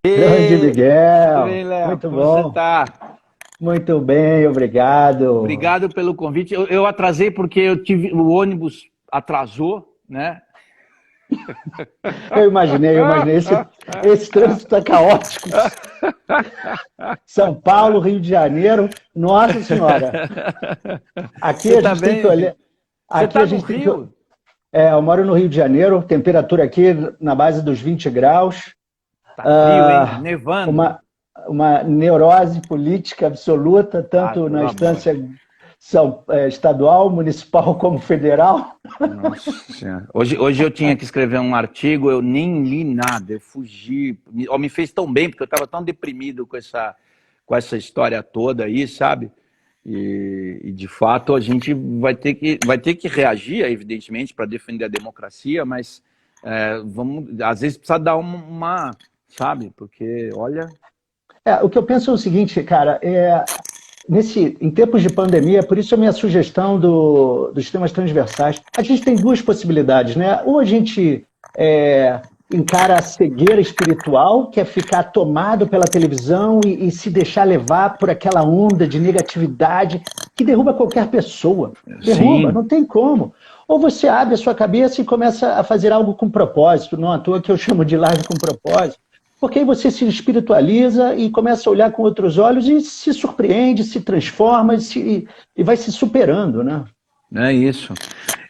Grande E tudo Miguel, bem, Léo? muito Como você bom, tá? muito bem, obrigado. Obrigado pelo convite. Eu atrasei porque o ônibus atrasou, né? Eu imaginei, esse trânsito está caótico. São Paulo, Rio de Janeiro, Nossa Senhora. Aqui Você a tá gente tem que bem? olhar, Você aqui tá a no gente tem que, Rio? eu moro no Rio de Janeiro, temperatura aqui na base dos 20 graus, Tá frio, hein? ah, Nevando. uma, uma neurose política absoluta, Ah, tanto pelo na amor. instância estadual, municipal como federal. Nossa Senhora. Hoje eu tinha que escrever um artigo, eu nem li nada, eu fugi. Me fez tão bem, porque eu estava tão deprimido com essa história toda aí, sabe? E de fato a gente vai ter que reagir, evidentemente, para defender a democracia, mas vamos, às vezes precisa dar sabe? Porque, olha, O que eu penso é o seguinte, cara, em tempos de pandemia, por isso a minha sugestão dos temas transversais, a gente tem duas possibilidades, né? Ou a gente encara a cegueira espiritual, que é ficar tomado pela televisão e se deixar levar por aquela onda de negatividade que derruba qualquer pessoa. Derruba, sim. não tem como. Ou você abre a sua cabeça e começa a fazer algo com propósito, não à toa que eu chamo de live com propósito. Porque aí você se espiritualiza e começa a olhar com outros olhos e se surpreende, se transforma e vai se superando, né? É isso.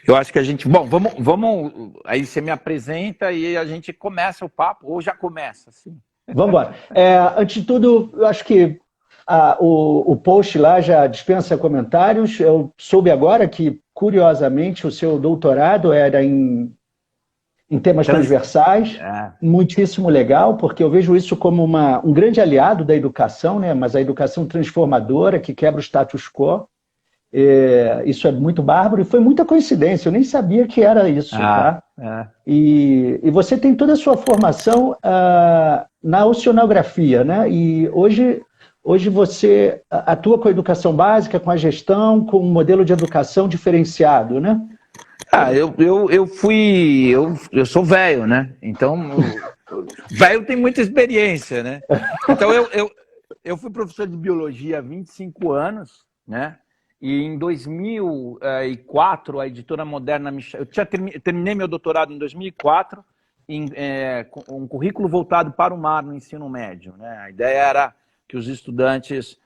Eu acho que a gente. Bom, vamos. Aí você me apresenta e a gente começa o papo, ou já começa, assim. Vamos embora. Antes de tudo, eu acho que o post lá já dispensa comentários. Eu soube agora que, curiosamente, o seu doutorado era em temas Trans... transversais. É, Muitíssimo legal, porque eu vejo isso como um grande aliado da educação, né? Mas a educação transformadora que quebra o status quo. Isso é muito bárbaro e foi muita coincidência, eu nem sabia que era isso, tá? é. E você tem toda a sua formação na oceanografia, né? E hoje você atua com a educação básica, com a gestão, com um modelo de educação diferenciado, né? Eu sou velho, né? Então, velho tem muita experiência, né? Então, eu fui professor de biologia há 25 anos, né? E em 2004, a Editora Moderna me chamou. Terminei meu doutorado em 2004, com um currículo voltado para o mar no ensino médio, né? A ideia era que os estudantes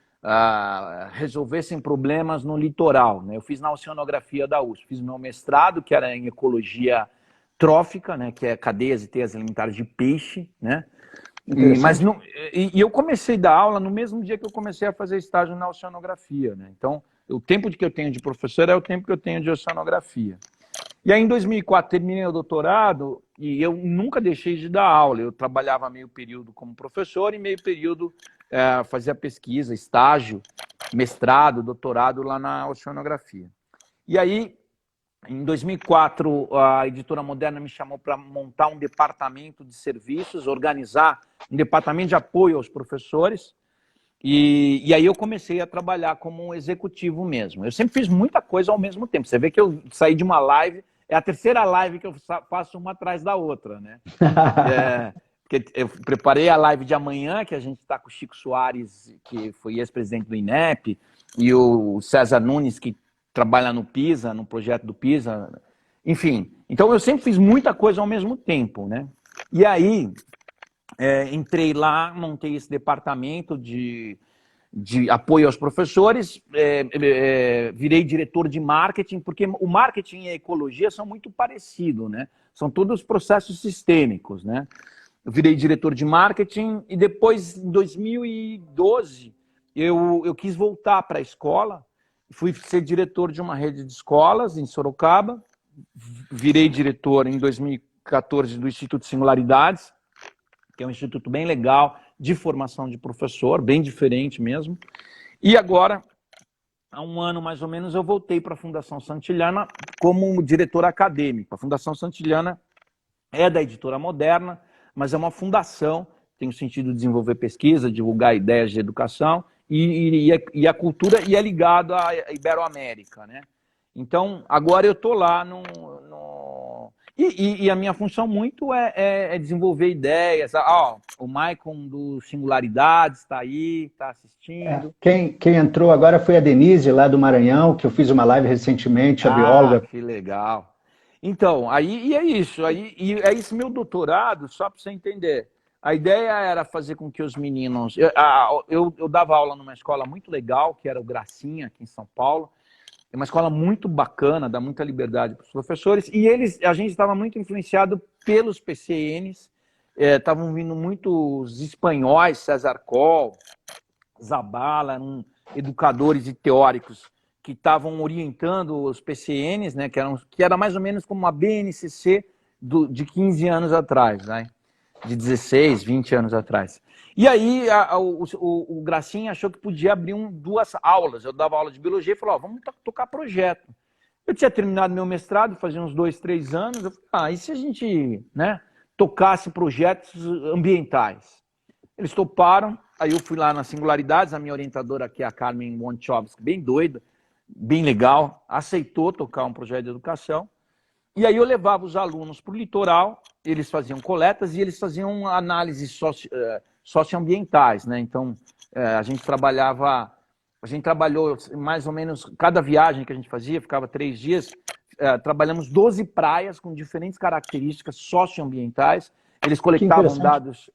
resolvessem problemas no litoral, né? Eu fiz na oceanografia da USP, fiz meu mestrado, que era em ecologia trófica, né? Que é cadeias e teias alimentares de peixe, né? Interessante. E eu comecei a dar aula no mesmo dia que eu comecei a fazer estágio na oceanografia, né? Então, o tempo que eu tenho de professor é o tempo que eu tenho de oceanografia. E aí, em 2004, terminei o doutorado e eu nunca deixei de dar aula. Eu trabalhava meio período como professor e meio período fazia pesquisa, estágio, mestrado, doutorado lá na oceanografia. E aí, em 2004, a Editora Moderna me chamou para montar um departamento de serviços, organizar um departamento de apoio aos professores. E aí eu comecei a trabalhar como um executivo mesmo. Eu sempre fiz muita coisa ao mesmo tempo. Você vê que eu saí de uma live, é a terceira live que eu faço uma atrás da outra, né? Porque eu preparei a live de amanhã, que a gente está com o Chico Soares, que foi ex-presidente do INEP, e o César Nunes, que trabalha no PISA, no projeto do PISA. Enfim, então eu sempre fiz muita coisa ao mesmo tempo, né? E aí, entrei lá, montei esse departamento de apoio aos professores, virei diretor de marketing, porque o marketing e a ecologia são muito parecidos, né? São todos processos sistêmicos, né? Eu virei diretor de marketing e depois, em 2012, eu quis voltar para a escola, fui ser diretor de uma rede de escolas em Sorocaba, virei diretor em 2014 do Instituto Singularidades, que é um instituto bem legal de formação de professor, bem diferente mesmo. E agora, há um ano mais ou menos, eu voltei para a Fundação Santillana como diretor acadêmico. A Fundação Santillana é da Editora Moderna, mas é uma fundação, tem o sentido de desenvolver pesquisa, divulgar ideias de educação, e a cultura e é ligado à Iberoamérica, né? Então, agora eu estou lá E a minha função muito é desenvolver ideias. Ó, o Maicon do Singularidades está aí, está assistindo. Quem entrou agora foi a Denise, lá do Maranhão, que eu fiz uma live recentemente, a Ah, bióloga. que legal. Então, e é isso. E é esse meu doutorado, só para você entender. A ideia era fazer com que os meninos... Eu dava aula numa escola muito legal, que era o Gracinha, aqui em São Paulo. É uma escola muito bacana, dá muita liberdade para os professores. E a gente estava muito influenciado pelos PCNs. Estavam vindo muitos espanhóis, César Coll, Zabala, educadores e teóricos que estavam orientando os PCNs, né, que era mais ou menos como uma BNCC de 15 anos atrás, né, de 16, 20 anos atrás. E aí o Gracinha achou que podia abrir duas aulas. Eu dava aula de biologia e falou, vamos tocar projeto. Eu tinha terminado meu mestrado, fazia uns 2, 3 anos. Eu falei, e se a gente, né, tocasse projetos ambientais? Eles toparam, aí eu fui lá na Singularidades, a minha orientadora aqui, a Carmen Wonchowski, bem doida, bem legal, aceitou tocar um projeto de educação. E aí eu levava os alunos para o litoral, eles faziam coletas e eles faziam análises socioambientais, né? Então, a gente trabalhou mais ou menos, cada viagem que a gente fazia, ficava 3 dias, trabalhamos 12 praias com diferentes características socioambientais. Eles Que coletavam interessante. dados,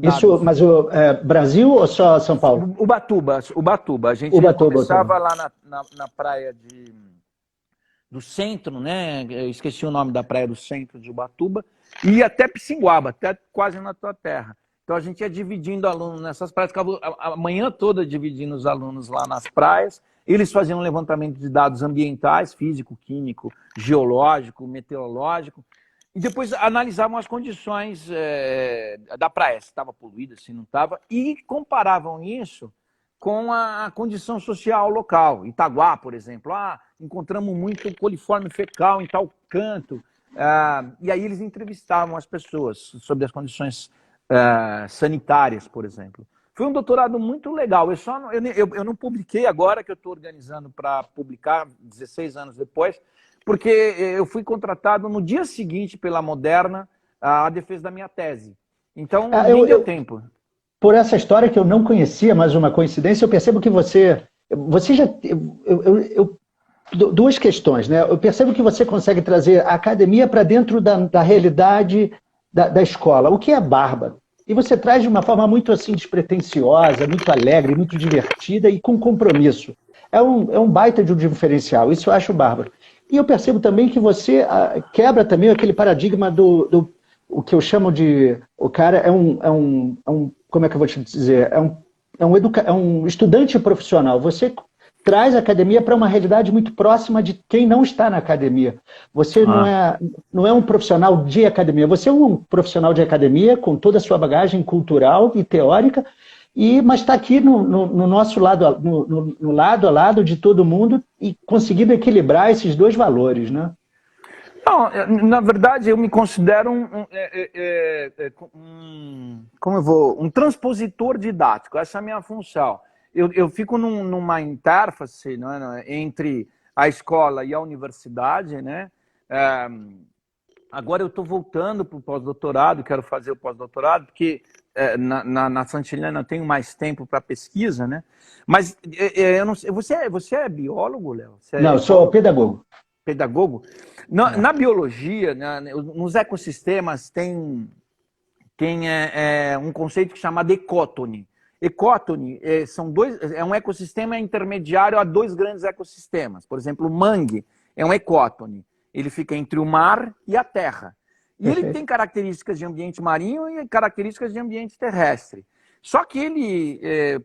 Isso, mas o Brasil ou só São Paulo? Ubatuba. A gente Ubatuba começava também. lá na praia do centro, né? Eu esqueci o nome da praia do centro de Ubatuba, e ia até Pissinguaba, até quase na tua terra. Então a gente ia dividindo alunos nessas praias, ficava a manhã toda dividindo os alunos lá nas praias. Eles faziam um levantamento de dados ambientais, físico, químico, geológico, meteorológico, e depois analisavam as condições da praia, se estava poluída, se não estava, e comparavam isso com a condição social local. Itaguá, por exemplo, encontramos muito coliforme fecal em tal canto. E aí eles entrevistavam as pessoas sobre as condições sanitárias, por exemplo. Foi um doutorado muito legal. Eu não publiquei agora, que eu estou organizando para publicar 16 anos depois, porque eu fui contratado no dia seguinte pela Moderna a defesa da minha tese. Então, nem deu tempo. Por essa história que eu não conhecia, mas uma coincidência, eu percebo que você já... duas questões, né? Eu percebo que você consegue trazer a academia para dentro da realidade da escola, o que é bárbaro. E você traz de uma forma muito assim despretensiosa, muito alegre, muito divertida e com compromisso. É um baita de um diferencial, isso eu acho bárbaro. E eu percebo também que você quebra também aquele paradigma o que eu chamo de... O cara como é que eu vou te dizer? É um estudante profissional. Você traz a academia para uma realidade muito próxima de quem não está na academia. Você não é um profissional de academia, você é um profissional de academia com toda a sua bagagem cultural e teórica, mas está aqui no nosso lado, no lado a lado de todo mundo e conseguindo equilibrar esses dois valores, né? Não, na verdade, eu me considero um transpositor didático. Essa é a minha função. Eu fico numa interface, né, entre a escola e a universidade, né? Agora eu estou voltando para o pós-doutorado, quero fazer o pós-doutorado, porque na Santillana eu tenho mais tempo para pesquisa, né? Mas eu não sei, você é biólogo, Léo? Não, eu sou pedagogo. Pedagogo? Na biologia, nos ecossistemas, tem um conceito chamado ecótone. Ecótone é um ecossistema intermediário a 2 grandes ecossistemas. Por exemplo, o mangue é um ecótone. Ele fica entre o mar e a terra. E ele tem características de ambiente marinho e características de ambiente terrestre. Só que ele,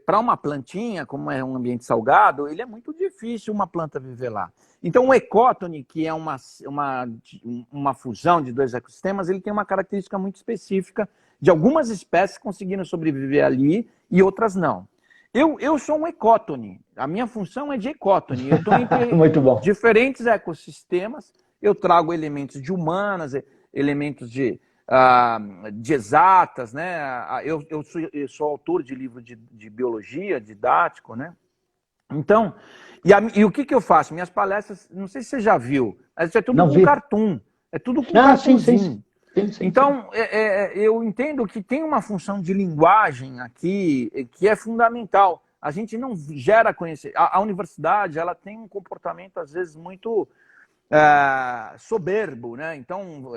para uma plantinha, como é um ambiente salgado, ele é muito difícil uma planta viver lá. Então, o ecótone, que é uma fusão de 2 ecossistemas, ele tem uma característica muito específica de algumas espécies conseguindo sobreviver ali e outras não. Eu sou um ecótone. A minha função é de ecótone. Eu estou entre muito bom. diferentes ecossistemas. Eu trago elementos de humanas, elementos de exatas, né? Eu sou autor de livro de biologia, didático, né? Então, e o que eu faço? Minhas palestras, não sei se você já viu, mas é tudo com cartoon. É tudo com Sim, cartãozinho. sim. Então, eu entendo que tem uma função de linguagem aqui que é fundamental. A gente não gera conhecimento. A universidade, ela tem um comportamento, às vezes, muito soberbo, né? Então,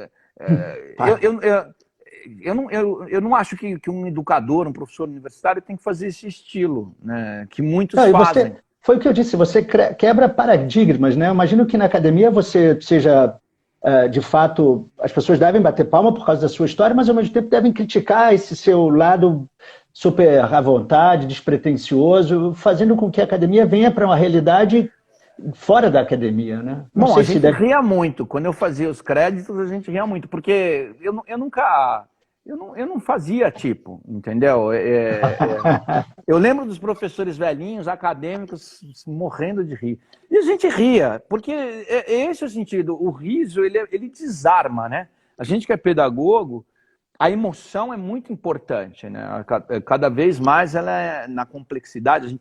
eu não acho que um educador, um professor universitário tem que fazer esse estilo, né? Que muitos fazem. Foi o que eu disse, você quebra paradigmas, né? Eu imagino que na academia você seja, de fato, as pessoas devem bater palma por causa da sua história, mas ao mesmo tempo devem criticar esse seu lado super à vontade, despretensioso, fazendo com que a academia venha para uma realidade fora da academia, né? Não Bom, sei a se gente ria muito. Quando eu fazia os créditos, a gente ria muito, porque eu nunca... Eu não fazia tipo, entendeu? Eu lembro dos professores velhinhos, acadêmicos, morrendo de rir. E a gente ria, porque esse é o sentido. O riso, ele desarma, né? A gente que é pedagogo, a emoção é muito importante, né? Cada vez mais ela é na complexidade. A gente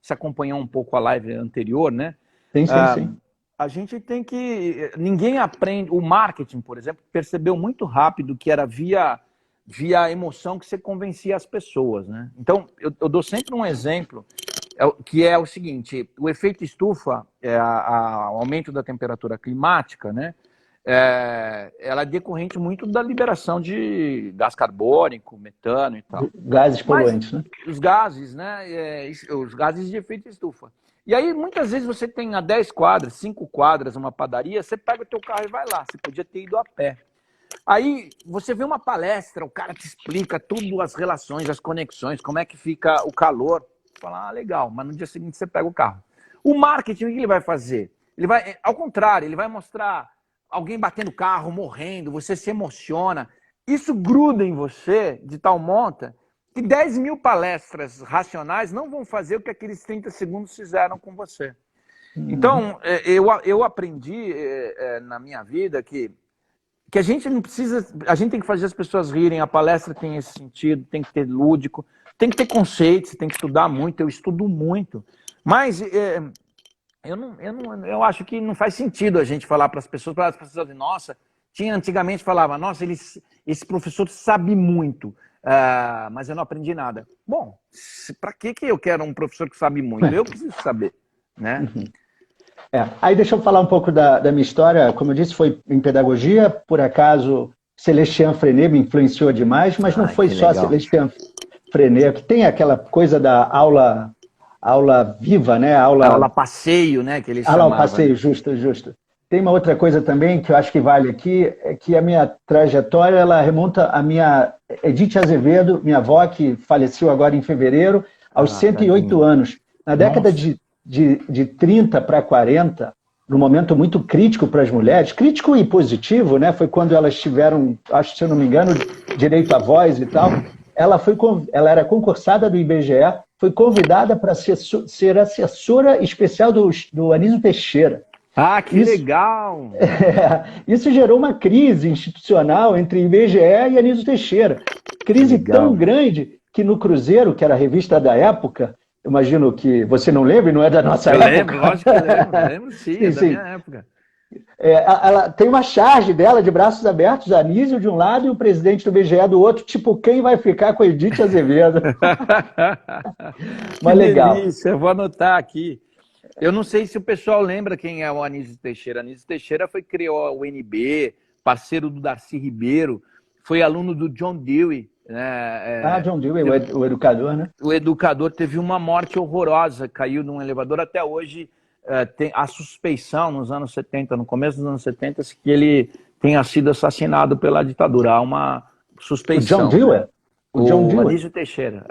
se acompanhou um pouco a live anterior, né? Sim. A gente tem que... Ninguém aprende... O marketing, por exemplo, percebeu muito rápido que era via emoção que você convencia as pessoas, né? Então, eu dou sempre um exemplo, que é o seguinte: o efeito estufa, o aumento da temperatura climática, né? Ela é decorrente muito da liberação de gás carbônico, metano e tal. Gases poluentes, né? Os gases, né? Os gases de efeito estufa. E aí, muitas vezes, você tem a 10 quadras, 5 quadras, uma padaria, você pega o teu carro e vai lá. Você podia ter ido a pé. Aí você vê uma palestra, o cara te explica tudo, as relações, as conexões, como é que fica o calor. Você fala, legal, mas no dia seguinte você pega o carro. O marketing, o que ele vai fazer? Ele vai, ao contrário, ele vai mostrar alguém batendo o carro, morrendo, você se emociona. Isso gruda em você de tal monta que 10 mil palestras racionais não vão fazer o que aqueles 30 segundos fizeram com você. Então, eu aprendi na minha vida que a gente não precisa, a gente tem que fazer as pessoas rirem, a palestra tem esse sentido, tem que ter lúdico, tem que ter conceitos, tem que estudar muito, eu estudo muito, mas eu acho que não faz sentido a gente falar para as pessoas dizerem, nossa, antigamente falava, nossa, esse professor sabe muito, mas eu não aprendi nada. Bom, para que eu quero um professor que sabe muito? Eu preciso saber, né? Aí deixa eu falar um pouco da minha história. Como eu disse, foi em pedagogia. Por acaso, Celestien Freinet me influenciou demais, mas não foi só Celestien Freinet, que tem aquela coisa da aula viva, né? Aula passeio, né? Que eles chamavam. Aula passeio, justo. Tem uma outra coisa também que eu acho que vale aqui, é que a minha trajetória, ela remonta à minha Edith Azevedo, minha avó, que faleceu agora em fevereiro, aos 108 anos. Na década de 30 para 40, num momento muito crítico para as mulheres, crítico e positivo, né? Foi quando elas tiveram, acho que se eu não me engano, direito à voz e tal. Ela era concursada do IBGE, foi convidada para ser assessora especial do Anísio Teixeira. Que legal! Isso gerou uma crise institucional entre IBGE e Anísio Teixeira. Crise tão grande que no Cruzeiro, que era a revista da época, imagino que você não lembra, não é da nossa época. Eu lembro, lógico que eu lembro. Lembro sim, da minha época. Ela tem uma charge dela de braços abertos, Anísio de um lado e o presidente do BGE do outro, tipo, quem vai ficar com a Edith Azevedo? Mas legal. Delícia, eu vou anotar aqui. Eu não sei se o pessoal lembra quem é o Anísio Teixeira. Anísio Teixeira criou o UNB, parceiro do Darcy Ribeiro, foi aluno do John Dewey. John Dewey, o educador, né? O educador teve uma morte horrorosa, caiu num elevador. Até hoje tem a suspeição, nos anos 70, no começo dos anos 70, que ele tenha sido assassinado pela ditadura. Há uma suspeição. O John Dewey? O Anísio Teixeira.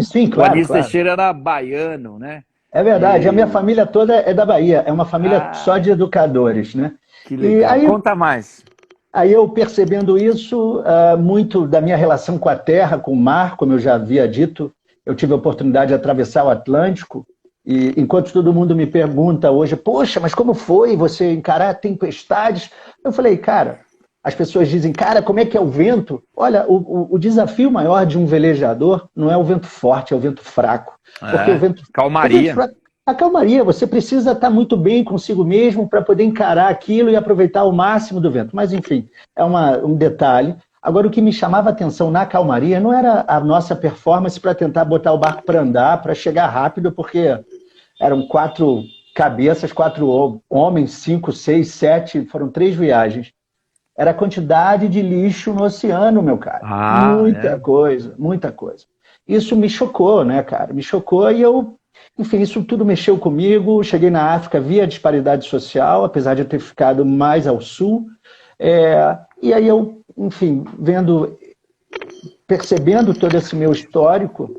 Sim, claro. O Anísio Teixeira era baiano, né? É verdade, a minha família toda é da Bahia, é uma família só de educadores, né? Que legal. Aí, conta mais. Aí eu percebendo isso, muito da minha relação com a terra, com o mar, como eu já havia dito, eu tive a oportunidade de atravessar o Atlântico, e enquanto todo mundo me pergunta hoje, poxa, mas como foi você encarar tempestades? Eu falei, cara, as pessoas dizem, cara, como é que é o vento? Olha, o desafio maior de um velejador não é o vento forte, é o vento fraco. Porque o vento, calmaria. A calmaria, você precisa estar muito bem consigo mesmo para poder encarar aquilo e aproveitar o máximo do vento. Mas, enfim, é um detalhe. Agora, o que me chamava a atenção na calmaria não era a nossa performance para tentar botar o barco para andar, para chegar rápido, porque eram 4 cabeças, 4 homens, 5, 6, 7, foram 3 viagens. Era a quantidade de lixo no oceano, meu cara. Ah, Muita é? coisa, muita coisa. Isso me chocou, né, cara? Me chocou e enfim, isso tudo mexeu comigo. Cheguei na África, vi a disparidade social, apesar de eu ter ficado mais ao sul. E aí eu, enfim, percebendo todo esse meu histórico,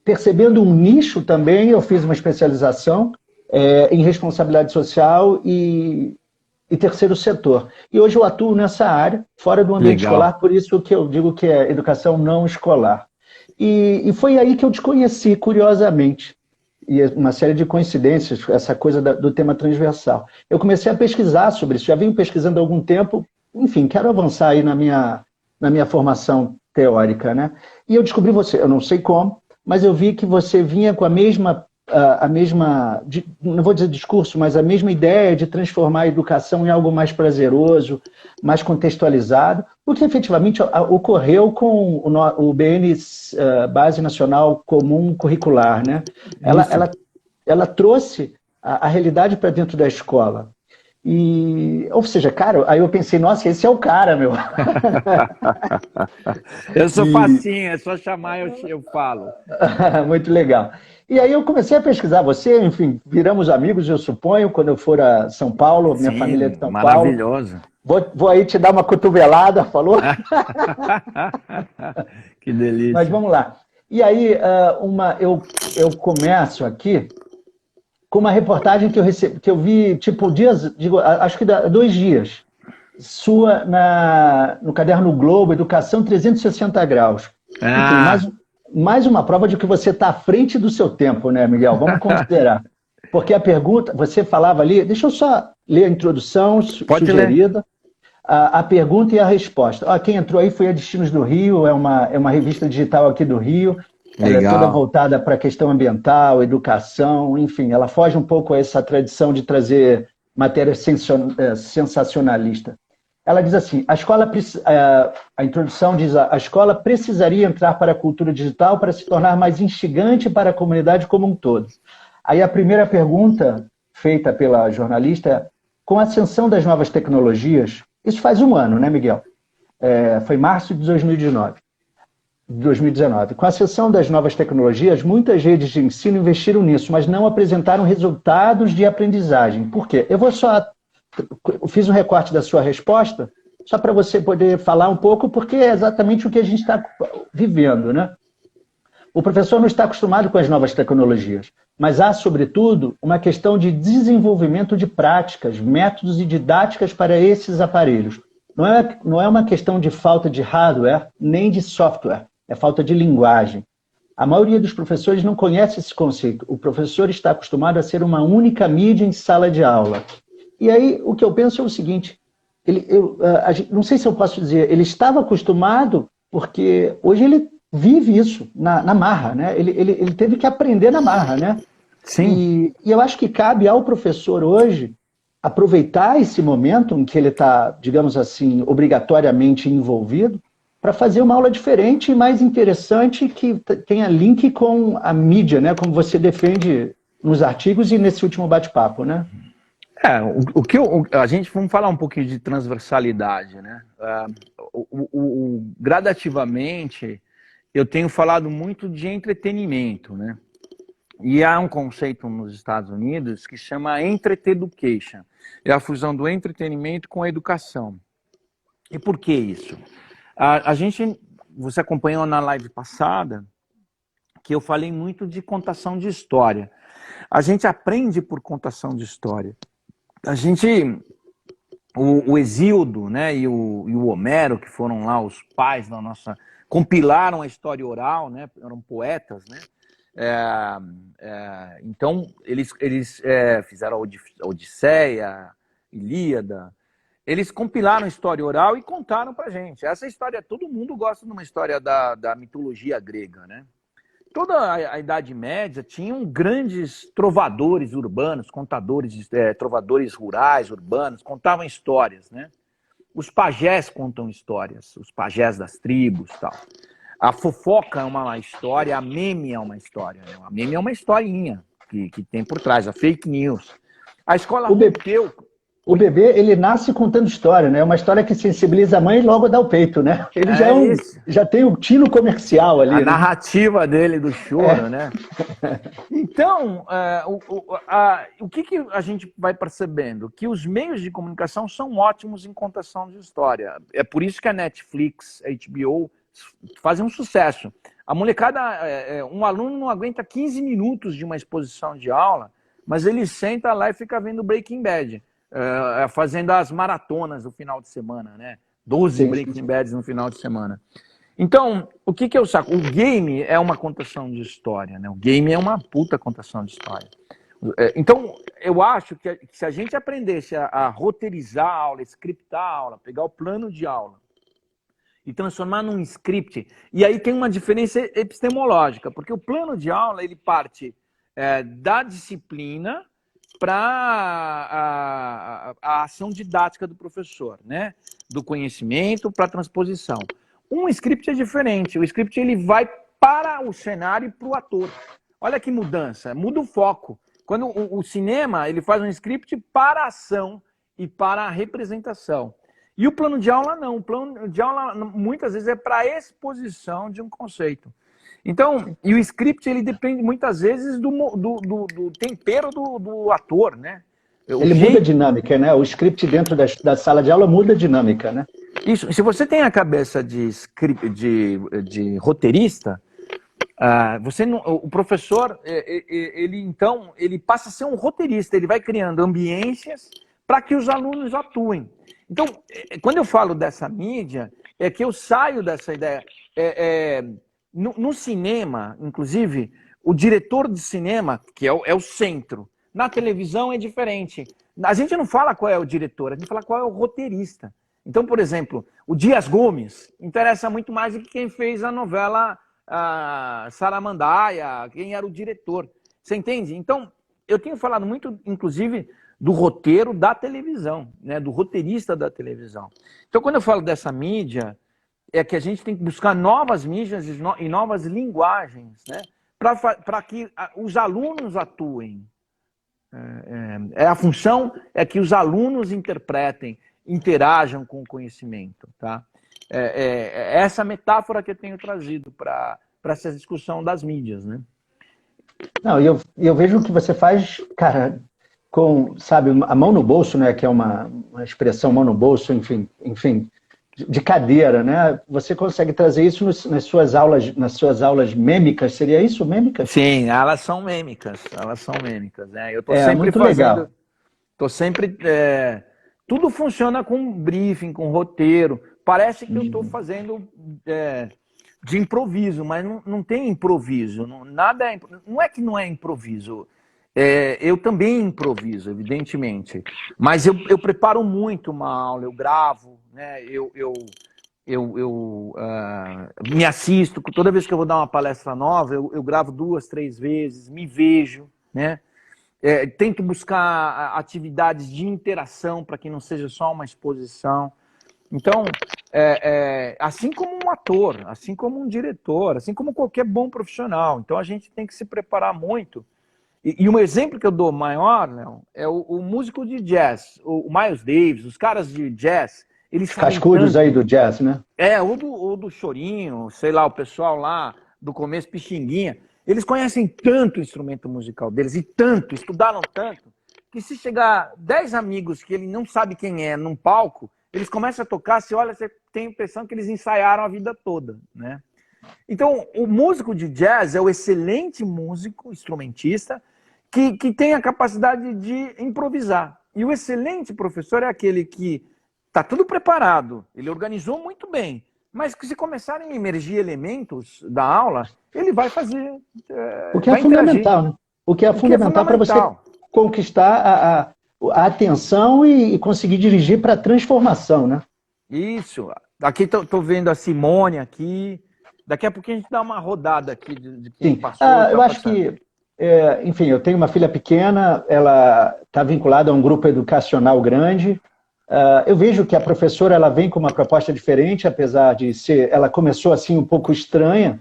percebendo um nicho também, eu fiz uma especialização em responsabilidade social e terceiro setor. E hoje eu atuo nessa área, fora do ambiente Legal. escolar, por isso que eu digo que é educação não escolar. E foi aí que eu te conheci, curiosamente. E uma série de coincidências, essa coisa do tema transversal. Eu comecei a pesquisar sobre isso, já venho pesquisando há algum tempo, enfim, quero avançar aí na minha formação teórica, né? E eu descobri você, eu não sei como, mas eu vi que você vinha com a mesma, não vou dizer discurso, mas a mesma ideia de transformar a educação em algo mais prazeroso, mais contextualizado, o que efetivamente ocorreu com o BN, Base Nacional Comum Curricular, né? Ela trouxe a realidade para dentro da escola. Ou seja, cara, aí eu pensei, nossa, esse é o cara, meu. Eu sou E, facinho, é só chamar eu falo. muito legal. E aí eu comecei a pesquisar você, enfim, viramos amigos, eu suponho, quando eu for a São Paulo, minha família é de Sim, São Paulo. maravilhoso. Vou aí te dar uma cotovelada, falou? Que Mas delícia. vamos lá. E aí eu começo aqui com uma reportagem que eu recebi, que eu vi, tipo, acho que 2 dias, sua no caderno Globo, Educação 360 graus. Enfim, Ah, mais uma prova de que você está à frente do seu tempo, né, Miguel? Vamos considerar. Porque a pergunta, você falava ali, deixa eu só ler a introdução pode ler. sugerida, a pergunta e a resposta. Quem entrou aí foi a Destinos do Rio, é uma revista digital aqui do Rio, ela é toda Legal. voltada para a questão ambiental, educação, enfim, ela foge um pouco a essa tradição de trazer matéria sensacionalista. Ela diz assim, a introdução diz, a escola precisaria entrar para a cultura digital para se tornar mais instigante para a comunidade como um todo. Aí a primeira pergunta feita pela jornalista é, com a ascensão das novas tecnologias, isso faz 1 ano, né, Miguel? Foi março de 2019. Com a ascensão das novas tecnologias, muitas redes de ensino investiram nisso, mas não apresentaram resultados de aprendizagem. Por quê? Eu fiz um recorte da sua resposta, só para você poder falar um pouco, porque é exatamente o que a gente está vivendo, né? O professor não está acostumado com as novas tecnologias, mas há, sobretudo, uma questão de desenvolvimento de práticas, métodos e didáticas para esses aparelhos. Não é uma questão de falta de hardware, nem de software, é falta de linguagem. A maioria dos professores não conhece esse conceito. O professor está acostumado a ser uma única mídia em sala de aula. E aí, o que eu penso é o seguinte, não sei se eu posso dizer, ele estava acostumado porque hoje ele vive isso na marra, né? Ele teve que aprender na marra, né? Sim. E eu acho que cabe ao professor hoje aproveitar esse momento em que ele está, digamos assim, obrigatoriamente envolvido, para fazer uma aula diferente e mais interessante que tenha link com a mídia, né? Como você defende nos artigos e nesse último bate-papo, né? A gente, vamos falar um pouquinho de transversalidade, né? Gradativamente, eu tenho falado muito de entretenimento, né? E há um conceito nos Estados Unidos que chama Entre-Education. É a fusão do entretenimento com a educação. E por que isso? Você acompanhou na live passada que eu falei muito de contação de história. A gente aprende por contação de história. O Hesíodo, né, e o Homero, que foram lá os pais da nossa... compilaram a história oral, né, eram poetas, né? Então, eles fizeram a Odisseia, Ilíada. Eles compilaram a história oral e contaram pra gente. Essa história, todo mundo gosta de uma história da mitologia grega, né? toda a Idade Média tinham grandes trovadores urbanos, contadores, trovadores rurais, urbanos, contavam histórias, né? Os pajés contam histórias, os pajés das tribos e tal. A fofoca é uma história, a meme é uma história. Né? A meme é uma historinha que tem por trás, a fake news. A escola rompeu. O bebê, ele nasce contando história, né? É uma história que sensibiliza a mãe e logo dá o peito, né? Ele já tem o tino comercial ali. A né? narrativa dele do choro, né? Então, o que a gente vai percebendo? Que os meios de comunicação são ótimos em contação de história. É por isso que a Netflix, a HBO, fazem um sucesso. A molecada, um aluno não aguenta 15 minutos de uma exposição de aula, mas ele senta lá e fica vendo Breaking Bad. Fazendo as maratonas no final de semana, né? 12 Breaking Bads no final de semana. Então, o que eu saco? O game é uma contação de história, né? O game é uma puta contação de história. Então, eu acho que se a gente aprendesse a roteirizar a aula, scriptar a aula, pegar o plano de aula e transformar num script, e aí tem uma diferença epistemológica, porque o plano de aula, ele parte da disciplina para a ação didática do professor, né? Do conhecimento para a transposição. Um script é diferente. O script ele vai para o cenário e para o ator. Olha que mudança, muda o foco. Quando o cinema ele faz um script para a ação e para a representação. E o plano de aula não. O plano de aula muitas vezes é para a exposição de um conceito. Então, e o script ele depende muitas vezes do tempero do ator, né? Ele muda a dinâmica, né? O script dentro da sala de aula muda a dinâmica, né? Isso. Se você tem a cabeça de roteirista, o professor, ele passa a ser um roteirista. Ele vai criando ambiências para que os alunos atuem. Então, quando eu falo dessa mídia, é que eu saio dessa ideia. No cinema, inclusive, o diretor de cinema, que é o centro, na televisão é diferente. A gente não fala qual é o diretor, a gente fala qual é o roteirista. Então, por exemplo, o Dias Gomes interessa muito mais do que quem fez a novela Saramandaia, quem era o diretor. Você entende? Então, eu tenho falado muito, inclusive, do roteiro da televisão, né? Do roteirista da televisão. Então, quando eu falo dessa mídia, é que a gente tem que buscar novas mídias e novas linguagens, né? Para que os alunos atuem. A função é que os alunos interpretem, interajam com o conhecimento. Tá? Essa metáfora que eu tenho trazido para essa discussão das mídias. Né? Não, eu vejo o que você faz, cara, com, sabe, a mão no bolso, né? Que é uma expressão mão no bolso, enfim, de cadeira, né? Você consegue trazer isso nas suas aulas mêmicas, seria isso, mêmicas? Sim, elas são mêmicas, né? Eu tô sempre muito fazendo, legal. tô sempre, tudo funciona com briefing, com roteiro. Parece que eu estou fazendo de improviso, mas não tem improviso, não é que não é improviso. Eu também improviso, evidentemente, mas eu preparo muito uma aula, eu gravo, né? Eu me assisto, toda vez que eu vou dar uma palestra nova, eu gravo 2, 3 vezes, me vejo, né? Tento buscar atividades de interação para que não seja só uma exposição. Então, assim como um ator, assim como um diretor, assim como qualquer bom profissional, então a gente tem que se preparar muito. E um exemplo que eu dou maior, Léo, é o músico de jazz, o Miles Davis, os caras de jazz, eles cascudos aí do jazz, né? Ou do chorinho, sei lá, o pessoal lá do começo, Pixinguinha, eles conhecem tanto o instrumento musical deles, e tanto, estudaram tanto, que se chegar 10 amigos que ele não sabe quem é num palco, eles começam a tocar, você olha, você tem a impressão que eles ensaiaram a vida toda, né? Então, o músico de jazz é o excelente músico, instrumentista, que tem a capacidade de improvisar. E o excelente professor é aquele que está tudo preparado, ele organizou muito bem, mas que se começarem a emergir elementos da aula, ele vai fazer... O que é fundamental, né? O que é fundamental para você conquistar a atenção e conseguir dirigir para a transformação, né? Isso. Aqui estou vendo a Simone aqui, Daqui a pouquinho a gente dá uma rodada aqui de quem Sim. passou. Eu acho que, enfim, eu tenho uma filha pequena, ela está vinculada a um grupo educacional grande. Eu vejo que a professora ela vem com uma proposta diferente, apesar de ser... Ela começou assim um pouco estranha,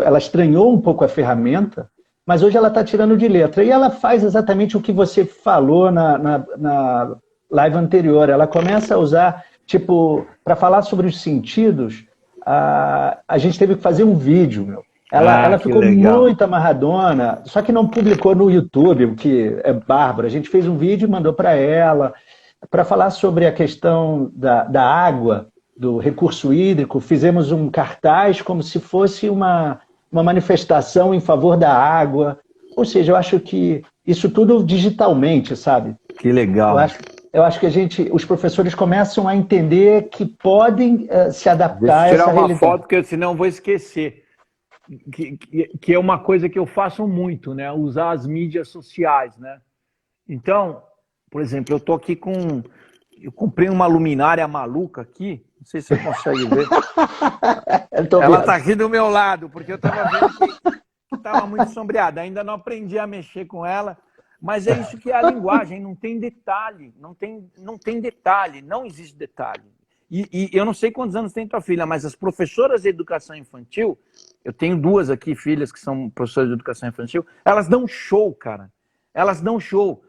ela estranhou um pouco a ferramenta, mas hoje ela está tirando de letra. E ela faz exatamente o que você falou na live anterior. Ela começa a usar, tipo, para falar sobre os sentidos, a gente teve que fazer um vídeo, meu. Ela ficou legal. muito amarradona, só que não publicou no YouTube, o que é bárbaro. A gente fez um vídeo e mandou para ela, para falar sobre a questão da água, do recurso hídrico. Fizemos um cartaz como se fosse uma manifestação em favor da água. Ou seja, eu acho que isso tudo digitalmente, sabe? Que legal. Eu acho que os professores começam a entender que podem se adaptar a essa realidade. Deixa eu tirar uma foto, porque senão eu vou esquecer. Que é uma coisa que eu faço muito, né? Usar as mídias sociais, né? Então, por exemplo, eu tô aqui eu comprei uma luminária maluca aqui, não sei se você consegue ver. Ela tá aqui do meu lado, porque eu tava vendo que tava muito sombreada. Ainda não aprendi a mexer com ela, mas é isso que é a linguagem, não tem detalhe, não tem detalhe, não existe detalhe. E eu não sei quantos anos tem tua filha, mas as professoras de educação infantil, eu tenho duas aqui, filhas que são professoras de educação infantil, elas dão show, cara. Elas dão show.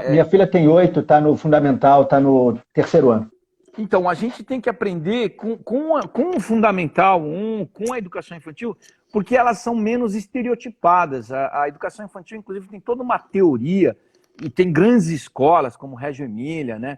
Minha filha tem 8, está no fundamental, está no 3º ano. Então, a gente tem que aprender com o fundamental, com a educação infantil, porque elas são menos estereotipadas. A educação infantil, inclusive, tem toda uma teoria, e tem grandes escolas, como Reggio Emília, né?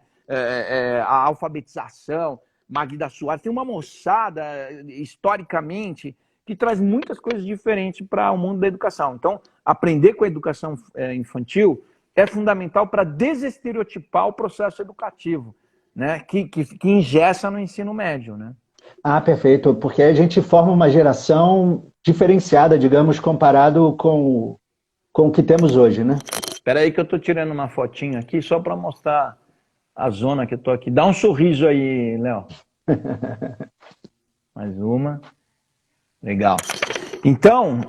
A alfabetização, Magda Soares, tem uma moçada, historicamente, que traz muitas coisas diferentes para o mundo da educação. Então, aprender com a educação infantil é fundamental para desestereotipar o processo educativo, né? Que engessa no ensino médio, né? Perfeito, porque a gente forma uma geração diferenciada, digamos, comparado com o que temos hoje, né? Espera aí que eu estou tirando uma fotinha aqui só para mostrar a zona que eu estou aqui. Dá um sorriso aí, Léo. Mais uma. Legal. Então...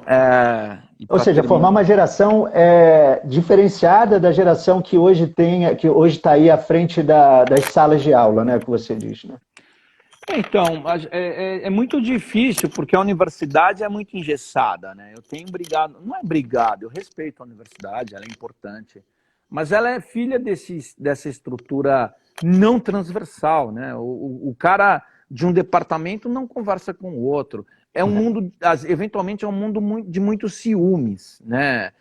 Ou seja, formar uma geração diferenciada da geração que hoje está aí à frente das salas de aula, né? Que você diz, né? Então, é muito difícil, porque a universidade é muito engessada, né? Eu tenho brigado, não é brigado, eu respeito a universidade, ela é importante, mas ela é filha dessa estrutura não transversal, né? O cara de um departamento não conversa com o outro. É um mundo, eventualmente, é um mundo de muitos ciúmes, né?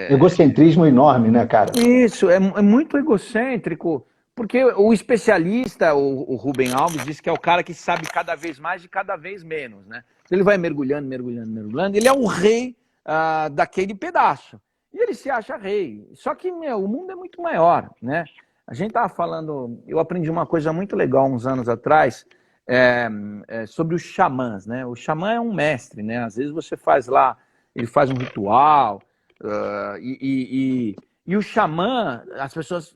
Egocentrismo enorme, né, cara? Isso, é muito egocêntrico, porque o especialista, o Rubem Alves, diz que é o cara que sabe cada vez mais de cada vez menos, né? Ele vai mergulhando, mergulhando, mergulhando, ele é o rei daquele pedaço. E ele se acha rei. Só que, o mundo é muito maior, né? A gente estava falando, eu aprendi uma coisa muito legal uns anos atrás, sobre os xamãs, né? O xamã é um mestre, né? Às vezes você faz lá, ele faz um ritual, e o xamã, as pessoas,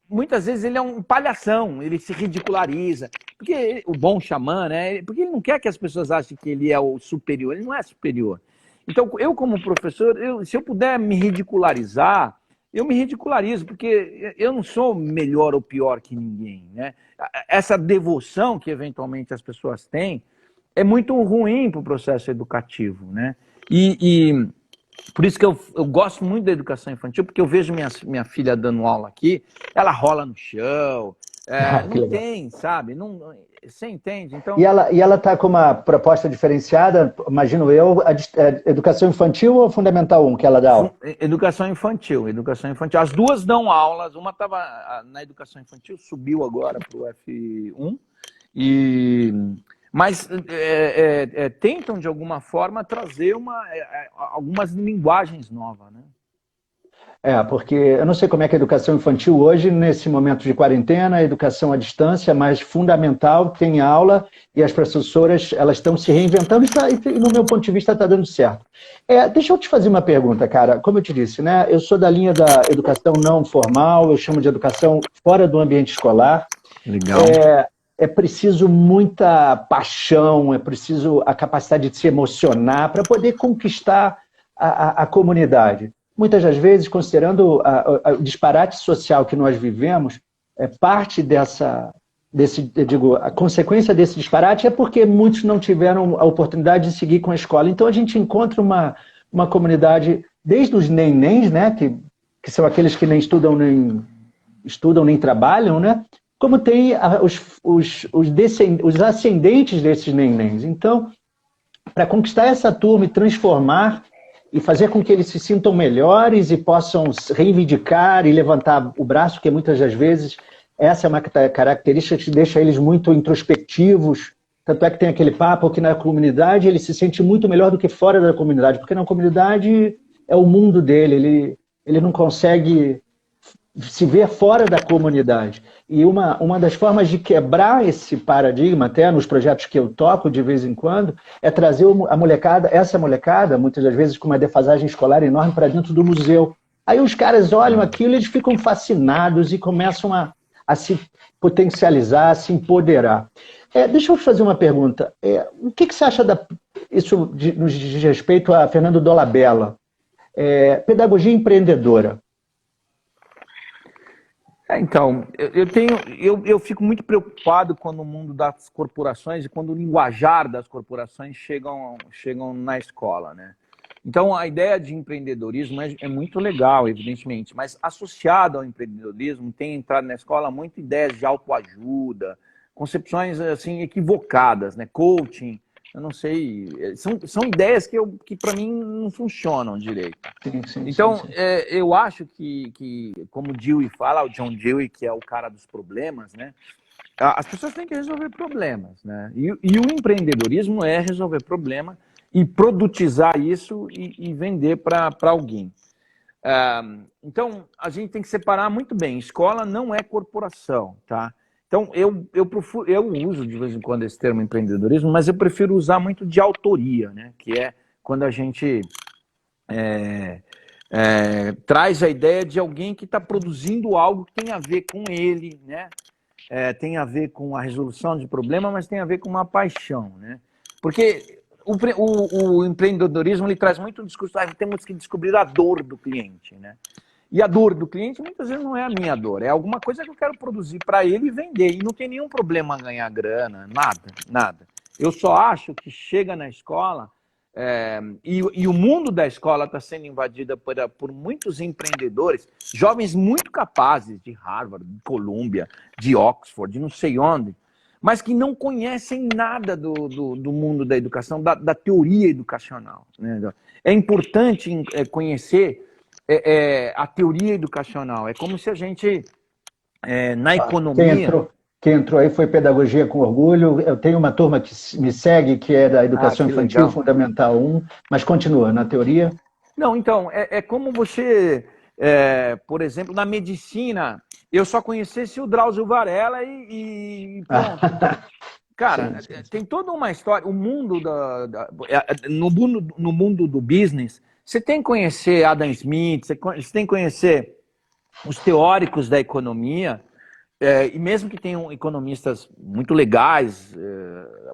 muitas vezes ele é um palhação, ele se ridiculariza, porque o bom xamã, né? Porque ele não quer que as pessoas achem que ele é o superior, ele não é superior. Então, eu como professor, se eu puder me ridicularizar, eu me ridicularizo, porque eu não sou melhor ou pior que ninguém, né? Essa devoção que eventualmente as pessoas têm é muito ruim para o processo educativo, né? E por isso que eu gosto muito da educação infantil, porque eu vejo minha filha dando aula aqui, ela rola no chão, não tem, sabe? Não, você entende? Então... E ela está com uma proposta diferenciada, imagino eu, educação infantil ou fundamental 1 que ela dá aula? Educação infantil. As duas dão aulas, uma estava na educação infantil, subiu agora para o F1, mas tentam de alguma forma trazer algumas linguagens novas, né? Porque eu não sei como é que a educação infantil hoje, nesse momento de quarentena, a educação à distância, mas fundamental, tem aula e as professoras elas estão se reinventando e, no meu ponto de vista, está dando certo. Deixa eu te fazer uma pergunta, cara. Como eu te disse, né? Eu sou da linha da educação não formal, eu chamo de educação fora do ambiente escolar. Legal. é preciso muita paixão, é preciso a capacidade de se emocionar para poder conquistar a comunidade. Muitas das vezes, considerando o disparate social que nós vivemos, parte a consequência desse disparate é porque muitos não tiveram a oportunidade de seguir com a escola. Então, a gente encontra uma comunidade, desde os nenéns, né, que são aqueles que nem estudam nem trabalham, né, como tem os ascendentes desses nenéns. Então, para conquistar essa turma e transformar e fazer com que eles se sintam melhores e possam reivindicar e levantar o braço, que muitas das vezes essa é uma característica que deixa eles muito introspectivos. Tanto é que tem aquele papo que na comunidade ele se sente muito melhor do que fora da comunidade, porque na comunidade é o mundo dele, ele não consegue se ver fora da comunidade. E uma das formas de quebrar esse paradigma, até nos projetos que eu toco de vez em quando, é trazer essa molecada, muitas das vezes com uma defasagem escolar enorme, para dentro do museu. Aí os caras olham aquilo, eles ficam fascinados e começam a se potencializar, a se empoderar. Deixa eu fazer uma pergunta. O que você acha isso nos diz respeito a Fernando Dolabella? Pedagogia empreendedora. Então, eu fico muito preocupado quando o mundo das corporações e quando o linguajar das corporações chegam na escola, né? Então, a ideia de empreendedorismo é muito legal, evidentemente, mas associado ao empreendedorismo tem entrado na escola muito ideias de autoajuda, concepções assim equivocadas, né? Coaching, eu não sei, são ideias que para mim não funcionam direito. Sim, então, eu acho que como o Dewey fala, o John Dewey, que é o cara dos problemas, né? As pessoas têm que resolver problemas, né? E o empreendedorismo é resolver problema e produtizar isso e vender para alguém. Então, a gente tem que separar muito bem. Escola não é corporação, tá? Então, eu uso de vez em quando esse termo empreendedorismo, mas eu prefiro usar muito de autoria, né? Que é quando a gente traz a ideia de alguém que está produzindo algo que tem a ver com ele, né? Tem a ver com a resolução de problema, mas tem a ver com uma paixão, né? Porque o empreendedorismo ele traz muito um discurso, temos que descobrir a dor do cliente, né? E a dor do cliente muitas vezes não é a minha dor, é alguma coisa que eu quero produzir para ele e vender. E não tem nenhum problema ganhar grana, nada. Eu só acho que chega na escola, e o mundo da escola está sendo invadido por muitos empreendedores, jovens muito capazes de Harvard, de Columbia, de Oxford, de não sei onde, mas que não conhecem nada do mundo da educação, da teoria educacional, né? É importante conhecer a teoria educacional. É como se a gente, na economia... Quem entrou aí foi Pedagogia com Orgulho. Eu tenho uma turma que me segue, que é da Educação Infantil legal. Fundamental 1, mas continua, na teoria... Não, então, é como você, por exemplo, na medicina, eu só conhecesse o Drauzio Varela e pronto. Cara, sim. Tem toda uma história. O mundo no mundo do business, você tem que conhecer Adam Smith, você tem que conhecer os teóricos da economia, e mesmo que tenham economistas muito legais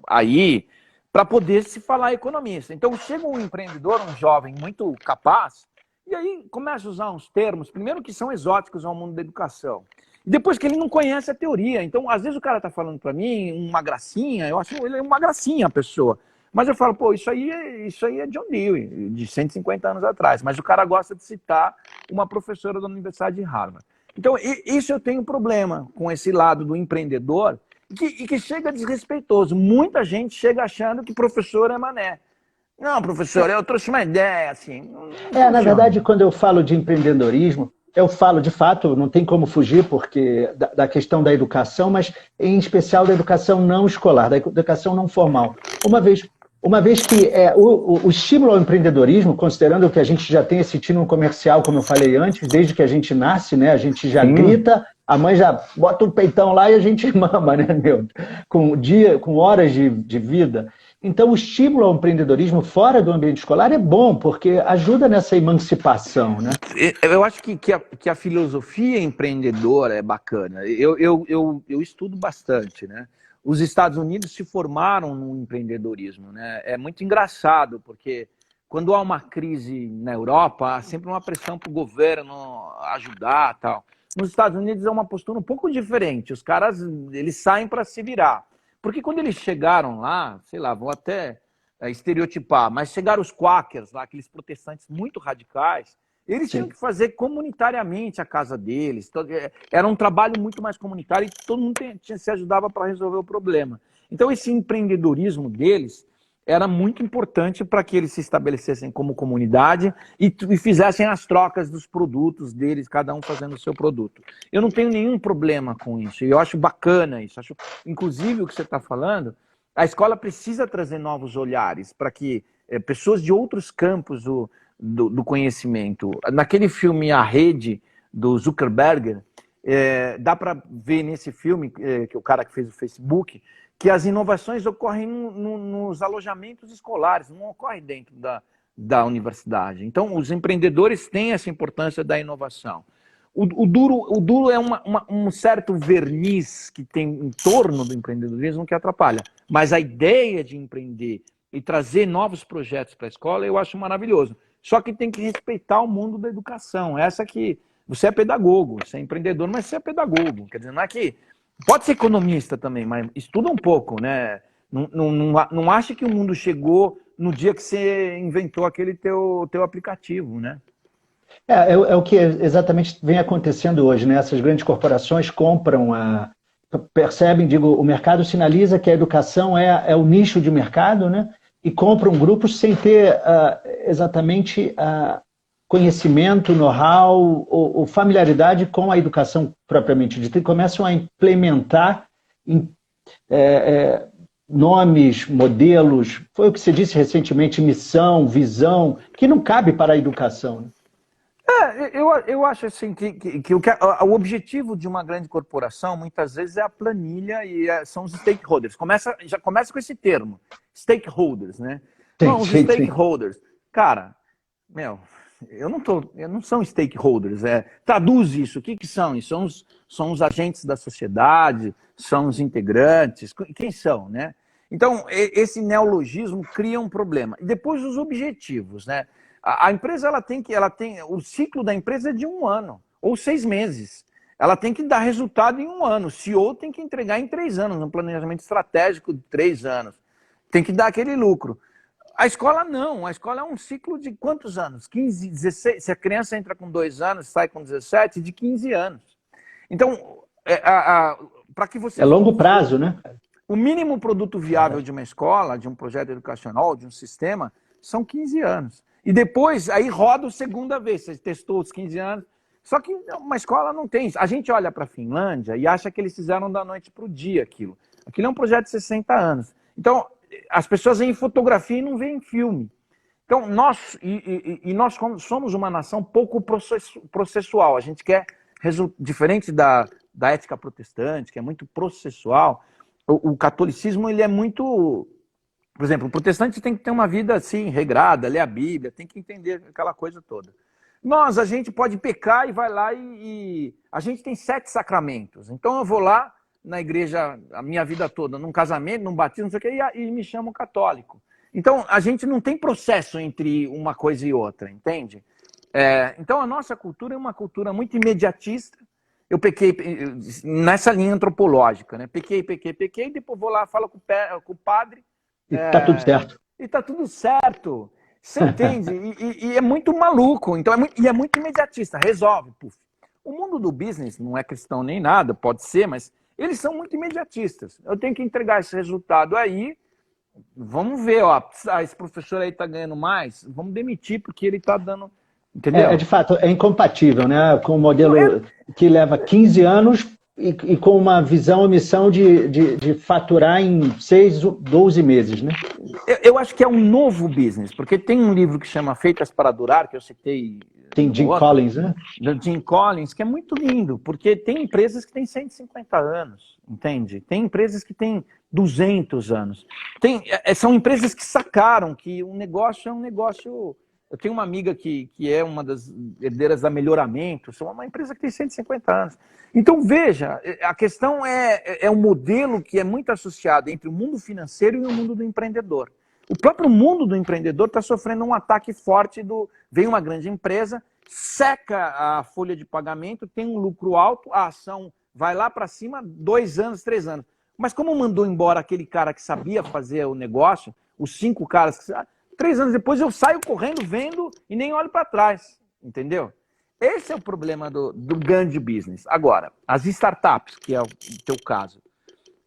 aí, para poder se falar economista. Então, chega um empreendedor, um jovem muito capaz, e aí começa a usar uns termos, primeiro que são exóticos ao mundo da educação. Depois que ele não conhece a teoria. Então, às vezes o cara está falando para mim uma gracinha, eu acho ele uma gracinha a pessoa. Mas eu falo, pô, isso aí é John Dewey, de 150 anos atrás. Mas o cara gosta de citar uma professora da Universidade de Harvard. Então, isso eu tenho problema com esse lado do empreendedor, e que chega desrespeitoso. Muita gente chega achando que professor é mané. Não, professor, eu trouxe uma ideia, assim. Na verdade, quando eu falo de empreendedorismo, eu falo, de fato, não tem como fugir porque da questão da educação, mas em especial da educação não escolar, da educação não formal. Uma vez que o estímulo ao empreendedorismo, considerando que a gente já tem esse estímulo comercial, como eu falei antes, desde que a gente nasce, né, a gente já grita, a mãe já bota o peitão lá e a gente mama, né, meu? Com horas de vida. Então, o estímulo ao empreendedorismo fora do ambiente escolar é bom, porque ajuda nessa emancipação, né? Eu acho que a filosofia empreendedora é bacana. Eu estudo bastante, né? Os Estados Unidos se formaram no empreendedorismo, né? É muito engraçado, porque quando há uma crise na Europa, há sempre uma pressão para o governo ajudar, tal. Nos Estados Unidos é uma postura um pouco diferente. Os caras, eles saem para se virar. Porque quando eles chegaram lá, sei lá, vou até estereotipar, mas chegaram os quakers lá, aqueles protestantes muito radicais, eles tinham que fazer comunitariamente a casa deles. Era um trabalho muito mais comunitário e todo mundo se ajudava para resolver o problema. Então, esse empreendedorismo deles era muito importante para que eles se estabelecessem como comunidade e fizessem as trocas dos produtos deles, cada um fazendo o seu produto. Eu não tenho nenhum problema com isso, e eu acho bacana isso. Acho, inclusive, o que você está falando, a escola precisa trazer novos olhares para que pessoas de outros campos do conhecimento... Naquele filme A Rede, do Zuckerberg, dá para ver nesse filme, que o cara que fez o Facebook, que as inovações ocorrem nos alojamentos escolares, não ocorrem dentro da universidade. Então, os empreendedores têm essa importância da inovação. O duro é um certo verniz que tem em torno do empreendedorismo que atrapalha. Mas a ideia de empreender e trazer novos projetos para a escola, eu acho maravilhoso. Só que tem que respeitar o mundo da educação. Essa que você é pedagogo, você é empreendedor, mas você é pedagogo. Quer dizer, não é que... Pode ser economista também, mas estuda um pouco, né? Não acha que o mundo chegou no dia que você inventou aquele teu aplicativo, né? É o que exatamente vem acontecendo hoje, né? Essas grandes corporações compram, percebem, o mercado sinaliza que a educação é o nicho de mercado, né? E compram grupos sem ter exatamente conhecimento, know-how ou familiaridade com a educação propriamente dita, e começam a implementar nomes, modelos, foi o que você disse recentemente, missão, visão, que não cabe para a educação. Né? Eu acho assim que o objetivo de uma grande corporação, muitas vezes, é a planilha e são os stakeholders. Já começa com esse termo, stakeholders, né? Não, os stakeholders. Cara, não são stakeholders. Traduz isso. O que são? São os agentes da sociedade, são os integrantes. Quem são, né? Então, esse neologismo cria um problema. E depois os objetivos, né? A empresa, o ciclo da empresa é de 1 ano, ou 6 meses. Ela tem que dar resultado em 1 ano. O CEO tem que entregar em 3 anos, um planejamento estratégico de 3 anos. Tem que dar aquele lucro. A escola não, a escola é um ciclo de quantos anos? 15, 16, se a criança entra com 2 anos, sai com 17, de 15 anos. Então, para que você... É longo prazo, né? O mínimo produto viável de uma escola, de um projeto educacional, de um sistema, são 15 anos. E depois, aí roda a segunda vez, você testou os 15 anos. Só que uma escola não tem isso. A gente olha para a Finlândia e acha que eles fizeram da noite para o dia aquilo. Aquilo é um projeto de 60 anos. Então, as pessoas veem fotografia e não veem filme. Então, nós somos uma nação pouco processual. A gente quer, diferente da ética protestante, que é muito processual, o catolicismo ele é muito... Por exemplo, o protestante tem que ter uma vida assim, regrada, ler a Bíblia, tem que entender aquela coisa toda. A gente pode pecar e vai lá e a gente tem 7 sacramentos. Então eu vou lá na igreja a minha vida toda, num casamento, num batismo, não sei o quê, e me chamo católico. Então a gente não tem processo entre uma coisa e outra, entende? Então a nossa cultura é uma cultura muito imediatista. Eu pequei nessa linha antropológica, né? Pequei, depois vou lá, falo com o padre, e tá tudo certo. E tá tudo certo. Você entende? E é muito maluco. Então é muito imediatista. Resolve. Puf. O mundo do business não é cristão nem nada, pode ser, mas eles são muito imediatistas. Eu tenho que entregar esse resultado aí. Vamos ver, ó. Esse professor aí tá ganhando mais. Vamos demitir porque ele tá dando... Entendeu? De fato, é incompatível, né? Com um modelo que leva 15 anos e com uma visão e missão de faturar em 6, 12 meses, né? Eu acho que é um novo business, porque tem um livro que chama Feitas para Durar, que eu citei Tem Jim Collins, né? Do Jim Collins, que é muito lindo, porque tem empresas que têm 150 anos, entende? Tem empresas que têm 200 anos. São empresas que sacaram que um negócio é um negócio... Eu tenho uma amiga que é uma das herdeiras da Melhoramento, é uma empresa que tem 150 anos. Então, veja, a questão é um modelo que é muito associado entre o mundo financeiro e o mundo do empreendedor. O próprio mundo do empreendedor está sofrendo um ataque forte vem uma grande empresa, seca a folha de pagamento, tem um lucro alto, a ação vai lá para cima 2 anos, 3 anos. Mas como mandou embora aquele cara que sabia fazer o negócio, os 5 caras que 3 anos depois eu saio correndo, vendo e nem olho para trás, entendeu? Esse é o problema do grande business. Agora, as startups, que é o teu caso,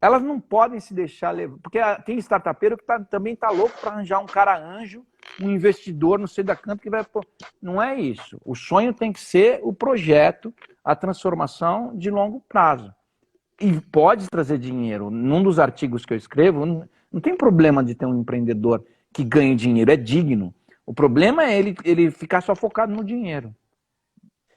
elas não podem se deixar levar, porque tem startupeiro que também está louco para arranjar um cara anjo, um investidor, não sei da canto, que vai... Não é isso. O sonho tem que ser o projeto, a transformação de longo prazo. E pode trazer dinheiro. Num dos artigos que eu escrevo, não tem problema de ter um empreendedor que ganhe dinheiro, é digno. O problema é ele ficar só focado no dinheiro.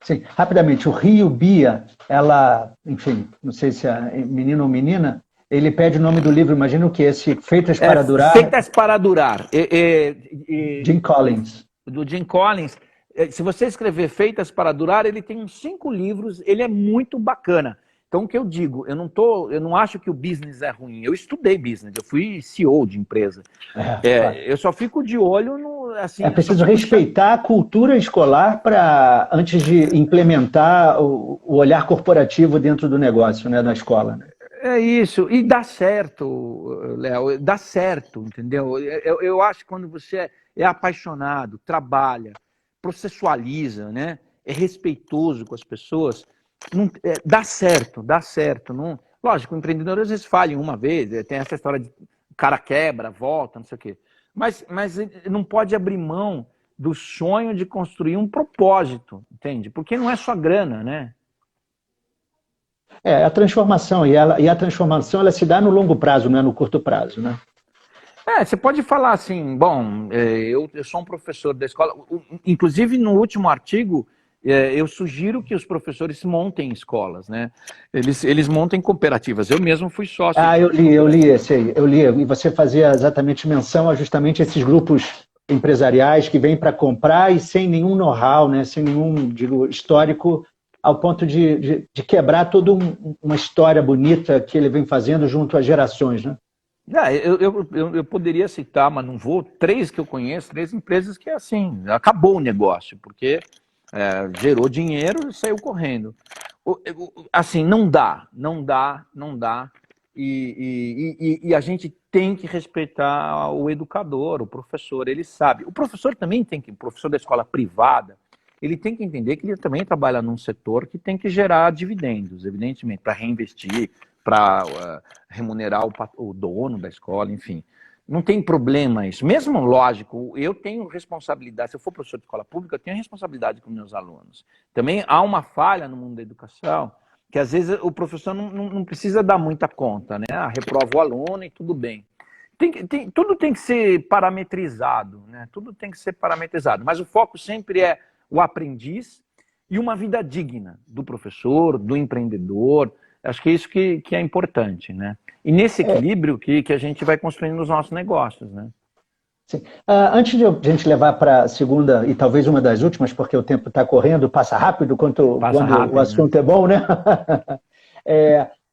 Sim, rapidamente, o Rio Bia, ela, enfim, não sei se é menino ou menina, ele pede o nome do livro, imagino que esse Feitas para Durar. Feitas para Durar. Jim Collins. Do Jim Collins. Se você escrever Feitas para Durar, ele tem uns 5 livros, ele é muito bacana. Então, o que eu digo, eu não acho que o business é ruim. Eu estudei business, eu fui CEO de empresa. Claro. Eu só fico de olho no... Assim, é preciso respeitar a cultura escolar antes de implementar o olhar corporativo dentro do negócio, né, da escola. Né? É isso, e dá certo, Léo, dá certo, entendeu? Eu acho que quando você é apaixonado, trabalha, processualiza, né, é respeitoso com as pessoas, dá certo, dá certo. Não... Lógico, o empreendedor às vezes falha uma vez, tem essa história de o cara quebra, volta, não sei o quê. Mas não pode abrir mão do sonho de construir um propósito, entende? Porque não é só grana, né? A transformação, e a transformação ela se dá no longo prazo, não é no curto prazo, né? Você pode falar assim, bom, eu sou um professor da escola, inclusive no último artigo, eu sugiro que os professores montem escolas, né? Eles montem cooperativas. Eu mesmo fui sócio. Eu li esse aí, e você fazia exatamente menção a justamente esses grupos empresariais que vêm para comprar e sem nenhum know-how, né? Sem nenhum, digo, histórico, ao ponto de quebrar toda uma história bonita que ele vem fazendo junto às gerações, né? Eu poderia citar, mas não vou, 3 que eu conheço, 3 empresas que assim, acabou o negócio, porque gerou dinheiro e saiu correndo. Assim, não dá. E a gente tem que respeitar o educador, o professor, ele sabe. O professor também o professor da escola privada, ele tem que entender que ele também trabalha num setor que tem que gerar dividendos, evidentemente, para reinvestir, para remunerar o dono da escola, enfim. Não tem problema isso. Mesmo, lógico, eu tenho responsabilidade, se eu for professor de escola pública, eu tenho responsabilidade com meus alunos. Também há uma falha no mundo da educação, que às vezes o professor não precisa dar muita conta, né? Reprova o aluno e tudo bem. Tudo tem que ser parametrizado, né? Tudo tem que ser parametrizado, mas o foco sempre é o aprendiz e uma vida digna do professor, do empreendedor. Acho que é isso que é importante, né? E nesse equilíbrio que a gente vai construindo os nossos negócios, né? Sim. Antes de a gente levar para a segunda e talvez uma das últimas, porque o tempo está correndo, passa rápido quando o assunto é bom, né?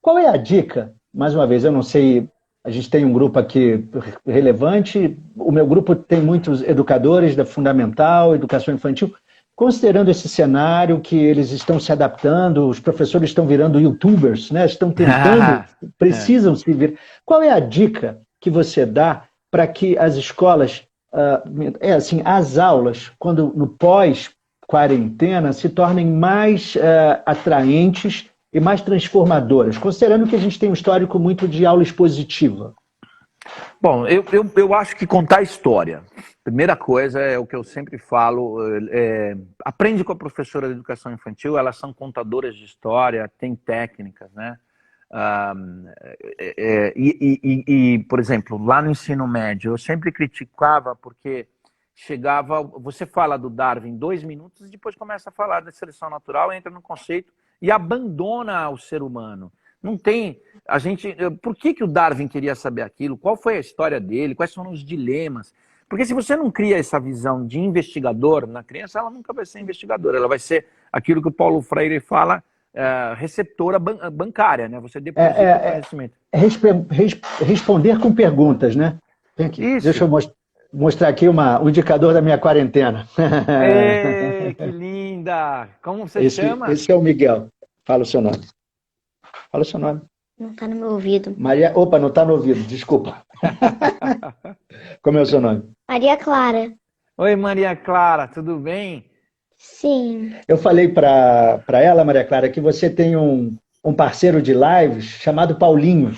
Qual é a dica? Mais uma vez, eu não sei, a gente tem um grupo aqui relevante, o meu grupo tem muitos educadores da fundamental, educação infantil. Considerando esse cenário que eles estão se adaptando, os professores estão virando youtubers, né? Estão tentando, precisam se vir. Qual é a dica que você dá para que as escolas, assim, as aulas, quando no pós-quarentena, se tornem mais atraentes e mais transformadoras, considerando que a gente tem um histórico muito de aula expositiva? Bom, eu acho que contar história. Primeira coisa é o que eu sempre falo, aprende com a professora de educação infantil, elas são contadoras de história, tem técnicas, né? Por exemplo, lá no ensino médio, eu sempre criticava porque chegava, você fala do Darwin 2 minutos e depois começa a falar da seleção natural, entra no conceito e abandona o ser humano. Não tem, por que o Darwin queria saber aquilo? Qual foi a história dele? Quais foram os dilemas? Porque se você não cria essa visão de investigador na criança, ela nunca vai ser investigadora, ela vai ser aquilo que o Paulo Freire fala, receptora bancária, né? Você deposita conhecimento. Responder com perguntas, né? Vem aqui, Isso. deixa eu mostrar aqui um indicador da minha quarentena. Ei, que linda! Como você chama? Esse é o Miguel. Fala o seu nome. Fala o seu nome. Não está no meu ouvido. Opa, não está no ouvido, desculpa. Como é o seu nome? Maria Clara. Oi, Maria Clara, tudo bem? Sim. Eu falei para ela, Maria Clara, que você tem um parceiro de lives chamado Paulinho.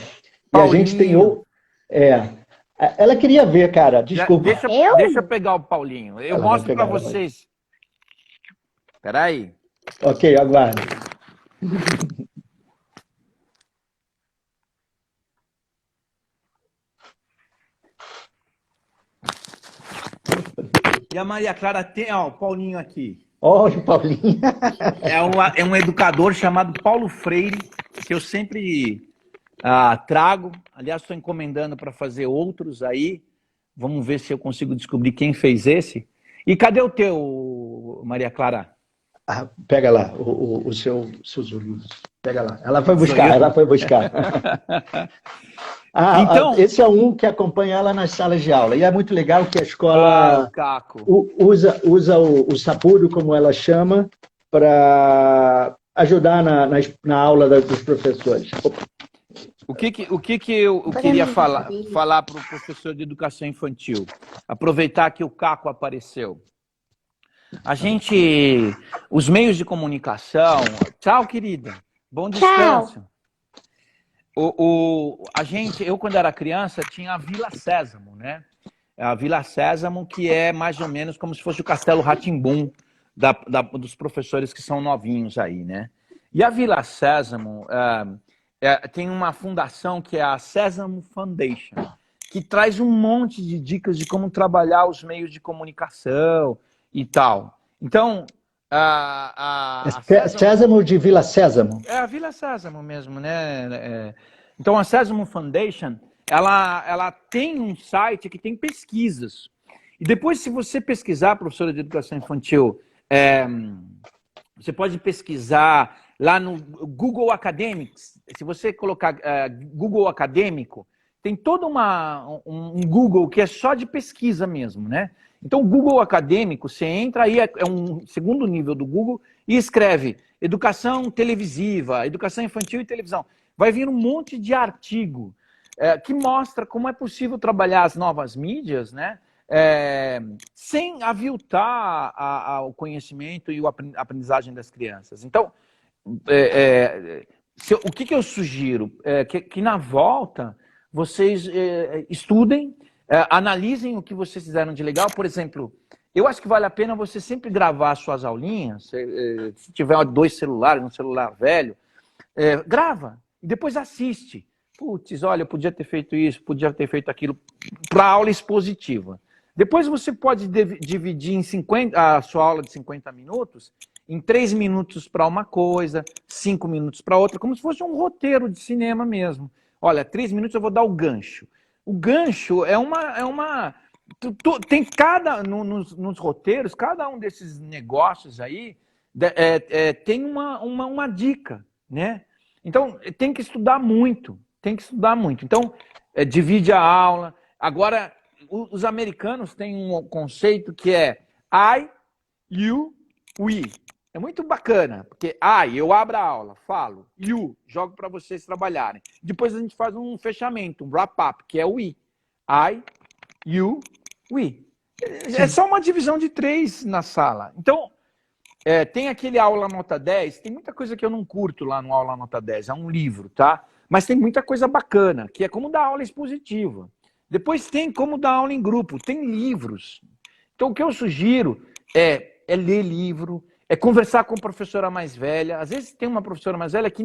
E a gente tem ela queria ver, cara, desculpa. Deixa eu pegar o Paulinho. Eu mostro para vocês. Espera aí. Ok, aguarde. E a Maria Clara tem, ó, o Paulinho aqui. Olha o Paulinho. É um educador chamado Paulo Freire, que eu sempre trago. Aliás, estou encomendando para fazer outros aí. Vamos ver se eu consigo descobrir quem fez esse. E cadê o teu, Maria Clara? Pega lá, o seu livros. Pega lá. Ela foi buscar, Então, esse é um que acompanha ela nas salas de aula. E é muito legal que a escola usa o Sapúdio, como ela chama, para ajudar na aula dos professores. O que eu queria falar para o professor de educação infantil? Aproveitar que o Caco apareceu. Os meios de comunicação... Tchau, querida. Bom descanso. Eu, quando era criança, tinha a Vila Sésamo, né? A Vila Sésamo, que é mais ou menos como se fosse o Castelo Rá-Tim-Bum dos professores que são novinhos aí, né? E a Vila Sésamo tem uma fundação que é a Sésamo Foundation, que traz um monte de dicas de como trabalhar os meios de comunicação e tal. Então, Sésamo de Vila Sésamo. É a Vila Sésamo mesmo, né? Então, a Sésamo Foundation, ela tem um site que tem pesquisas. E depois, se você pesquisar, professora de educação infantil, você pode pesquisar lá no Google Academics. Se você colocar Google Acadêmico, tem todo um Google que é só de pesquisa mesmo, né? Então, o Google Acadêmico, você entra aí, é um segundo nível do Google, e escreve educação televisiva, educação infantil e televisão. Vai vir um monte de artigo que mostra como é possível trabalhar as novas mídias, né? Sem aviltar o conhecimento e a aprendizagem das crianças. Então, o que eu sugiro? Que na volta vocês estudem, analisem o que vocês fizeram de legal. Por exemplo, eu acho que vale a pena você sempre gravar suas aulinhas. Se tiver 2 celulares, um celular velho, grava e depois assiste. Putz, olha, eu podia ter feito isso, podia ter feito aquilo, para aula expositiva. Depois você pode dividir a sua aula de 50 minutos em 3 minutos para uma coisa, 5 minutos para outra, como se fosse um roteiro de cinema mesmo. Olha, 3 minutos eu vou dar o gancho. O gancho tem nos roteiros, cada um desses negócios aí tem uma dica, né? Então, tem que estudar muito, Então, divide a aula. Agora, os americanos têm um conceito que é I, you, we. É muito bacana, porque eu abro a aula, falo, you, jogo para vocês trabalharem. Depois a gente faz um fechamento, um wrap-up, que é o we. I, you, we. É só uma divisão de 3 na sala. Então, tem aquele aula nota 10, tem muita coisa que eu não curto lá no aula nota 10, é um livro, tá? Mas tem muita coisa bacana, que é como dar aula expositiva. Depois tem como dar aula em grupo, tem livros. Então, o que eu sugiro é ler livro, é conversar com a professora mais velha. Às vezes tem uma professora mais velha que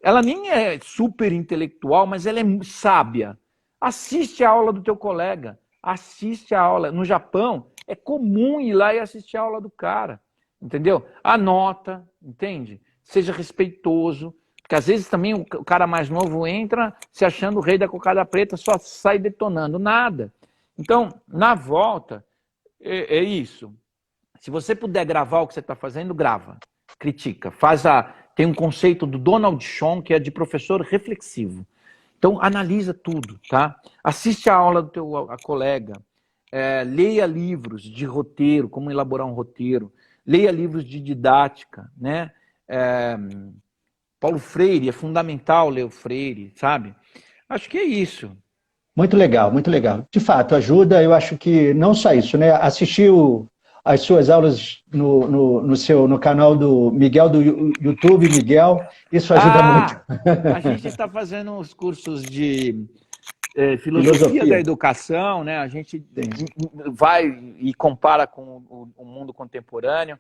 ela nem é super intelectual, mas ela é sábia. Assiste a aula do teu colega, assiste a aula. No Japão, É comum ir lá e assistir a aula do cara, entendeu? Anota, entende? Seja respeitoso, porque às vezes também o cara mais novo entra se achando o rei da cocada preta, só sai detonando, nada. Então, na volta, é isso. Se você puder gravar o que você está fazendo, grava. Critica. Tem um conceito do Donald Schoen, que é de professor reflexivo. Então, analisa tudo, tá? Assiste a aula do teu colega. Leia livros de roteiro, como elaborar um roteiro. Leia livros de didática, né? Paulo Freire, é fundamental ler o Freire, sabe? Acho que é isso. Muito legal, muito legal. De fato, ajuda, eu acho que não só isso, né? Assistir as suas aulas no canal do Miguel, do YouTube, Miguel, isso ajuda muito. A gente está fazendo os cursos de filosofia da educação, né? A gente vai e compara com o mundo contemporâneo.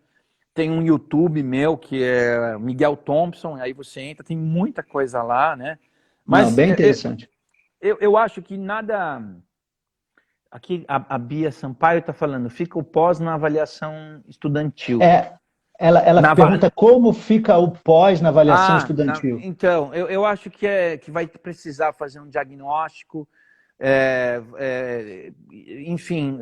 Tem um YouTube meu, que é Miguel Thompson, aí você entra, tem muita coisa lá, né? Mas bem interessante. Eu acho que nada... Aqui a Bia Sampaio está falando, fica o pós na avaliação estudantil. Ela pergunta como fica o pós na avaliação estudantil. Então, eu acho que vai precisar fazer um diagnóstico, enfim...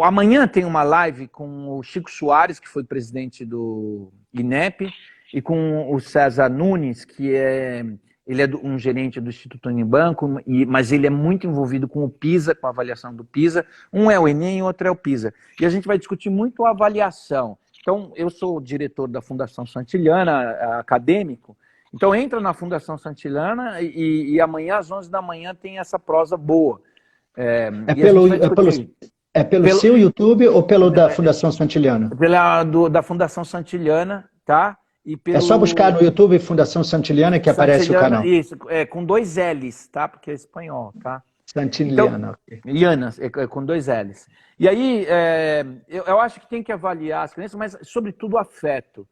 Amanhã tem uma live com o Chico Soares, que foi presidente do INEP, e com o César Nunes, que ele é um gerente do Instituto Unibanco, mas ele é muito envolvido com o PISA, com a avaliação do PISA. Um é o Enem e o outro é o PISA. E a gente vai discutir muito a avaliação. Então, eu sou o diretor da Fundação Santillana, acadêmico. Então, entra na Fundação Santillana e amanhã, às 11 da manhã, tem essa prosa boa. Pelo seu YouTube ou pelo da Fundação Santillana? Da Fundação Santillana, tá? É só buscar no YouTube Fundação Santillana que aparece o canal. Isso, com 2 L's, tá? Porque é espanhol, tá? Santillana. Então, Liana, com 2 L's. E aí, eu acho que tem que avaliar as crianças, mas sobretudo o afeto.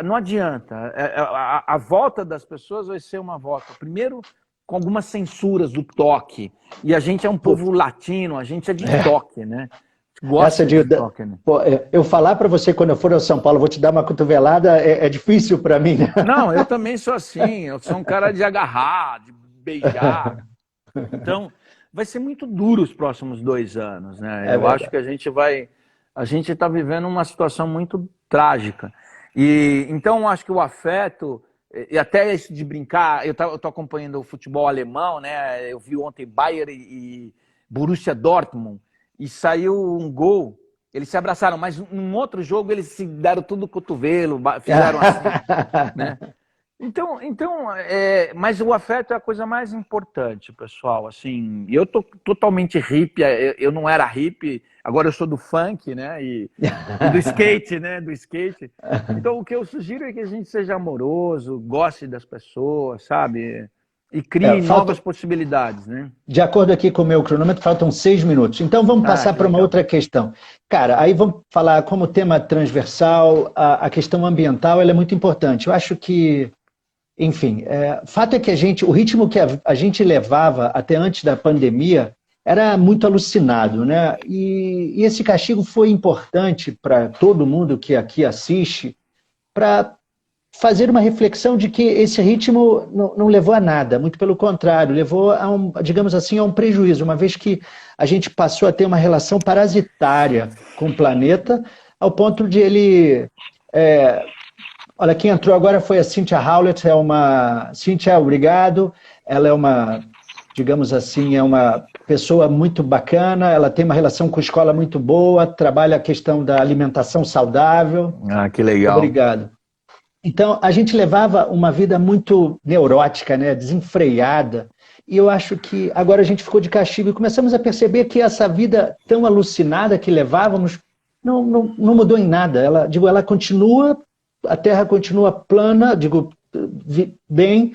Não adianta. A volta das pessoas vai ser uma volta, primeiro, com algumas censuras do toque. E a gente é um povo latino, a gente é de toque, né? Gosta de toque, né? Eu falar para você quando eu for ao São Paulo, vou te dar uma cotovelada, é difícil para mim, né? Não, eu também sou assim. Eu sou um cara de agarrar, de beijar. Então, vai ser muito duro os próximos 2 anos, né? Eu acho que a gente está vivendo uma situação muito trágica. E então, eu acho que o afeto, e até isso de brincar, eu tô acompanhando o futebol alemão, né? Eu vi ontem Bayern e Borussia Dortmund, e saiu um gol, eles se abraçaram, mas num outro jogo eles se deram tudo no cotovelo, fizeram assim, né? Então, mas o afeto é a coisa mais importante, pessoal. Assim, eu tô totalmente hippie, eu não era hippie, agora eu sou do funk, né? E do skate, né? Do skate. Então, o que eu sugiro é que a gente seja amoroso, goste das pessoas, sabe? E crie novas possibilidades, né? De acordo aqui com o meu cronômetro, faltam 6 minutos. Então, vamos passar para uma outra questão. Cara, aí vamos falar como tema transversal, a questão ambiental, ela é muito importante. Eu acho que, enfim, fato é que o ritmo que a gente levava até antes da pandemia era muito alucinado, né? E esse castigo foi importante para todo mundo que aqui assiste, para fazer uma reflexão de que esse ritmo não levou a nada, muito pelo contrário, levou a digamos assim, a um prejuízo, uma vez que a gente passou a ter uma relação parasitária com o planeta, ao ponto de ele... olha, quem entrou agora foi a Cynthia Howlett, Cynthia, obrigado, ela é uma, digamos assim, é uma pessoa muito bacana, ela tem uma relação com a escola muito boa, trabalha a questão da alimentação saudável. Ah, que legal. Obrigado. Então, a gente levava uma vida muito neurótica, né, desenfreada, e eu acho que agora a gente ficou de castigo e começamos a perceber que essa vida tão alucinada que levávamos não mudou em nada. Ela continua, a Terra continua plana, bem.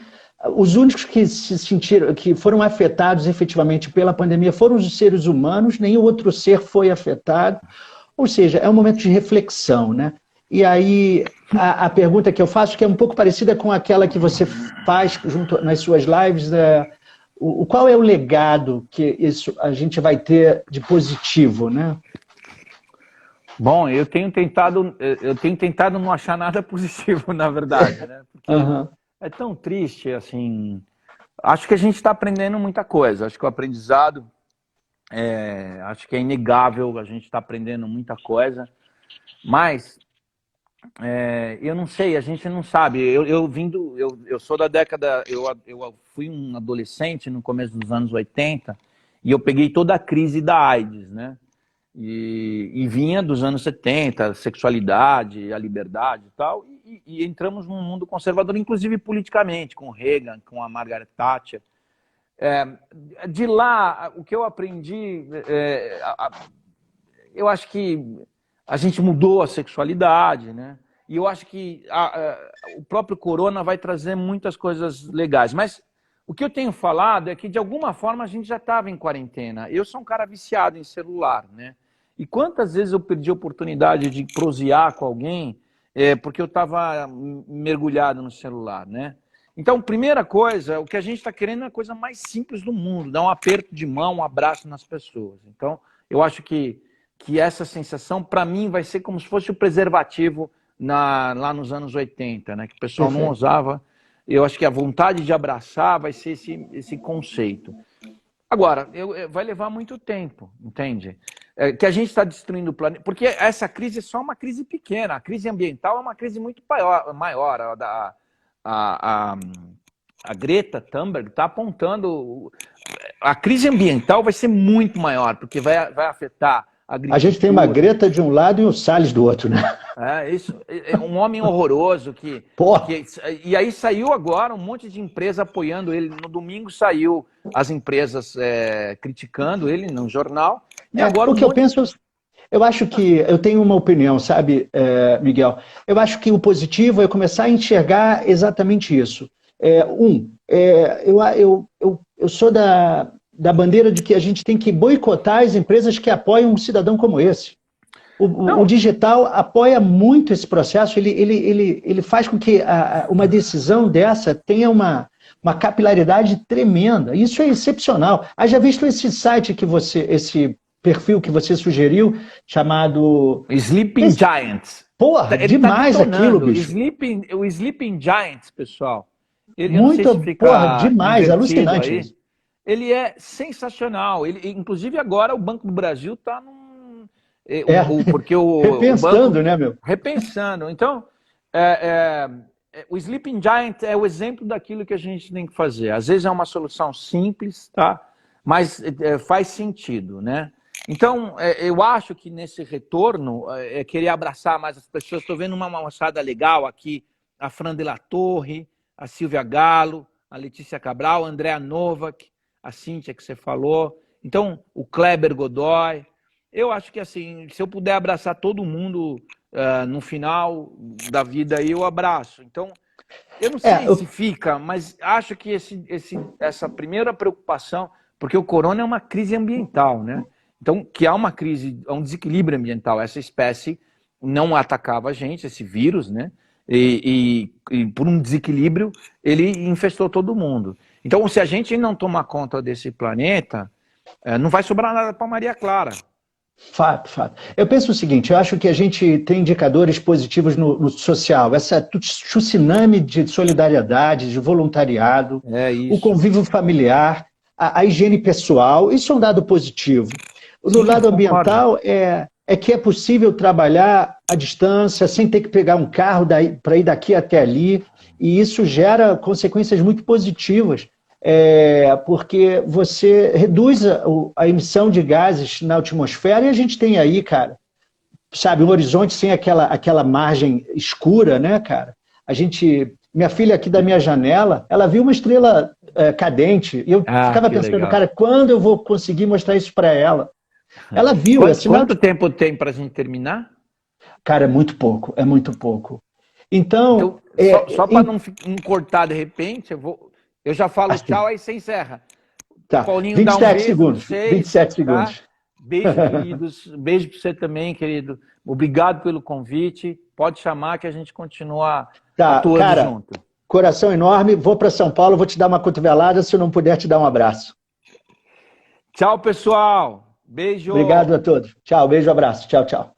Os únicos que se sentiram, que foram afetados efetivamente pela pandemia foram os seres humanos, nenhum outro ser foi afetado. Ou seja, é um momento de reflexão, né? E aí, a pergunta que eu faço, que é um pouco parecida com aquela que você faz junto nas suas lives, qual é o legado que a gente vai ter de positivo, né? Bom, eu tenho tentado não achar nada positivo, na verdade, né? Porque Aham. é tão triste, assim. Acho que a gente está aprendendo muita coisa. Acho que o aprendizado, acho que é inegável, a gente está aprendendo muita coisa. Mas eu não sei, a gente não sabe. Eu sou da década, eu fui um adolescente no começo dos anos 80 e eu peguei toda a crise da AIDS, né? E vinha dos anos 70, sexualidade, a liberdade e tal, e entramos num mundo conservador, inclusive politicamente, com Reagan, com a Margaret Thatcher. De lá, o que eu aprendi, eu acho que a gente mudou a sexualidade, né? E eu acho que o próprio corona vai trazer muitas coisas legais. Mas o que eu tenho falado é que, de alguma forma, a gente já estava em quarentena. Eu sou um cara viciado em celular, né? E quantas vezes eu perdi a oportunidade de prosear com alguém porque eu estava mergulhado no celular, né? Então, primeira coisa, o que a gente está querendo é a coisa mais simples do mundo, dar um aperto de mão, um abraço nas pessoas. Então, eu acho que essa sensação, para mim, vai ser como se fosse o preservativo lá nos anos 80, né? Que o pessoal não Perfeito. usava. Eu acho que a vontade de abraçar vai ser esse conceito. Agora, vai levar muito tempo, entende? Que a gente está destruindo o planeta. Porque essa crise é só uma crise pequena. A crise ambiental é uma crise muito maior. A Greta Thunberg está apontando. A crise ambiental vai ser muito maior, porque vai afetar a A gente tem uma agricultura. Greta de um lado e o Salles do outro, né? Isso é um homem horroroso Pô, e aí saiu agora um monte de empresa apoiando ele. No domingo saiu as empresas criticando ele no jornal e agora o um que eu monte. penso, eu acho que eu tenho uma opinião, sabe, Miguel? Eu acho que o positivo é começar a enxergar exatamente isso. Eu sou da bandeira de que a gente tem que boicotar as empresas que apoiam um cidadão como esse. O Não, digital apoia muito esse processo, ele faz com que uma decisão dessa tenha uma capilaridade tremenda. Isso é excepcional. Haja visto esse site esse perfil que você sugeriu, chamado... Sleeping Giants. Porra, Ele está demais aquilo, detonando. bicho. O Sleeping Giants, pessoal. Eu não sei se Muito, porra, fica demais, invertido alucinante aí. isso. Ele é sensacional. Inclusive agora o Banco do Brasil está porque o banco Repensando, né, meu? repensando. Então, o Sleeping Giant é o exemplo daquilo que a gente tem que fazer. Às vezes é uma solução simples, tá? Mas faz sentido, né? Então, eu acho que nesse retorno, querer abraçar mais as pessoas. Estou vendo uma moçada legal aqui, a Fran de la Torre, a Silvia Galo, a Letícia Cabral, a Andrea Novak, a Cíntia que você falou. Então, o Kleber Godoy. Eu acho que, assim, se eu puder abraçar todo mundo no final da vida, aí eu abraço. Então, eu não sei se fica, mas acho que essa primeira preocupação, porque o corona é uma crise ambiental, né? Então, que há uma crise, há um desequilíbrio ambiental. Essa espécie não atacava a gente, esse vírus, né? E por um desequilíbrio, ele infestou todo mundo. Então, se a gente não tomar conta desse planeta, não vai sobrar nada para Maria Clara. Fato, fato. Eu penso o seguinte, eu acho que a gente tem indicadores positivos no social, essa tsunami de solidariedade, de voluntariado, É o isso. convívio familiar, a higiene pessoal, isso é um dado positivo. No Sim, lado concordo. ambiental, é que é possível trabalhar à distância, sem ter que pegar um carro para ir daqui até ali, e isso gera consequências muito positivas. Porque você reduz a emissão de gases na atmosfera e a gente tem aí, cara, sabe, um horizonte sem aquela margem escura, né, cara? Minha filha aqui da minha janela, ela viu uma estrela cadente e eu ficava Que pensando, legal. cara, quando eu vou conseguir mostrar isso para ela? Ela viu, é sinal Quanto de... tempo tem para a gente terminar? Cara, é muito pouco, é muito pouco. Então, Então, só para não cortar de repente, eu já falo assim, tchau, aí você encerra. O tá, Paulinho dá um 27 beijo em segundos, vocês, 27 tá? segundos. Beijo, queridos. Beijo para você também, querido. Obrigado pelo convite. Pode chamar que a gente continua Tá, atuando cara, junto. coração enorme, vou para São Paulo, vou te dar uma cotovelada, se eu não puder te dar um abraço. Tchau, pessoal. Beijo. Obrigado a todos. Tchau, beijo, abraço. Tchau, tchau.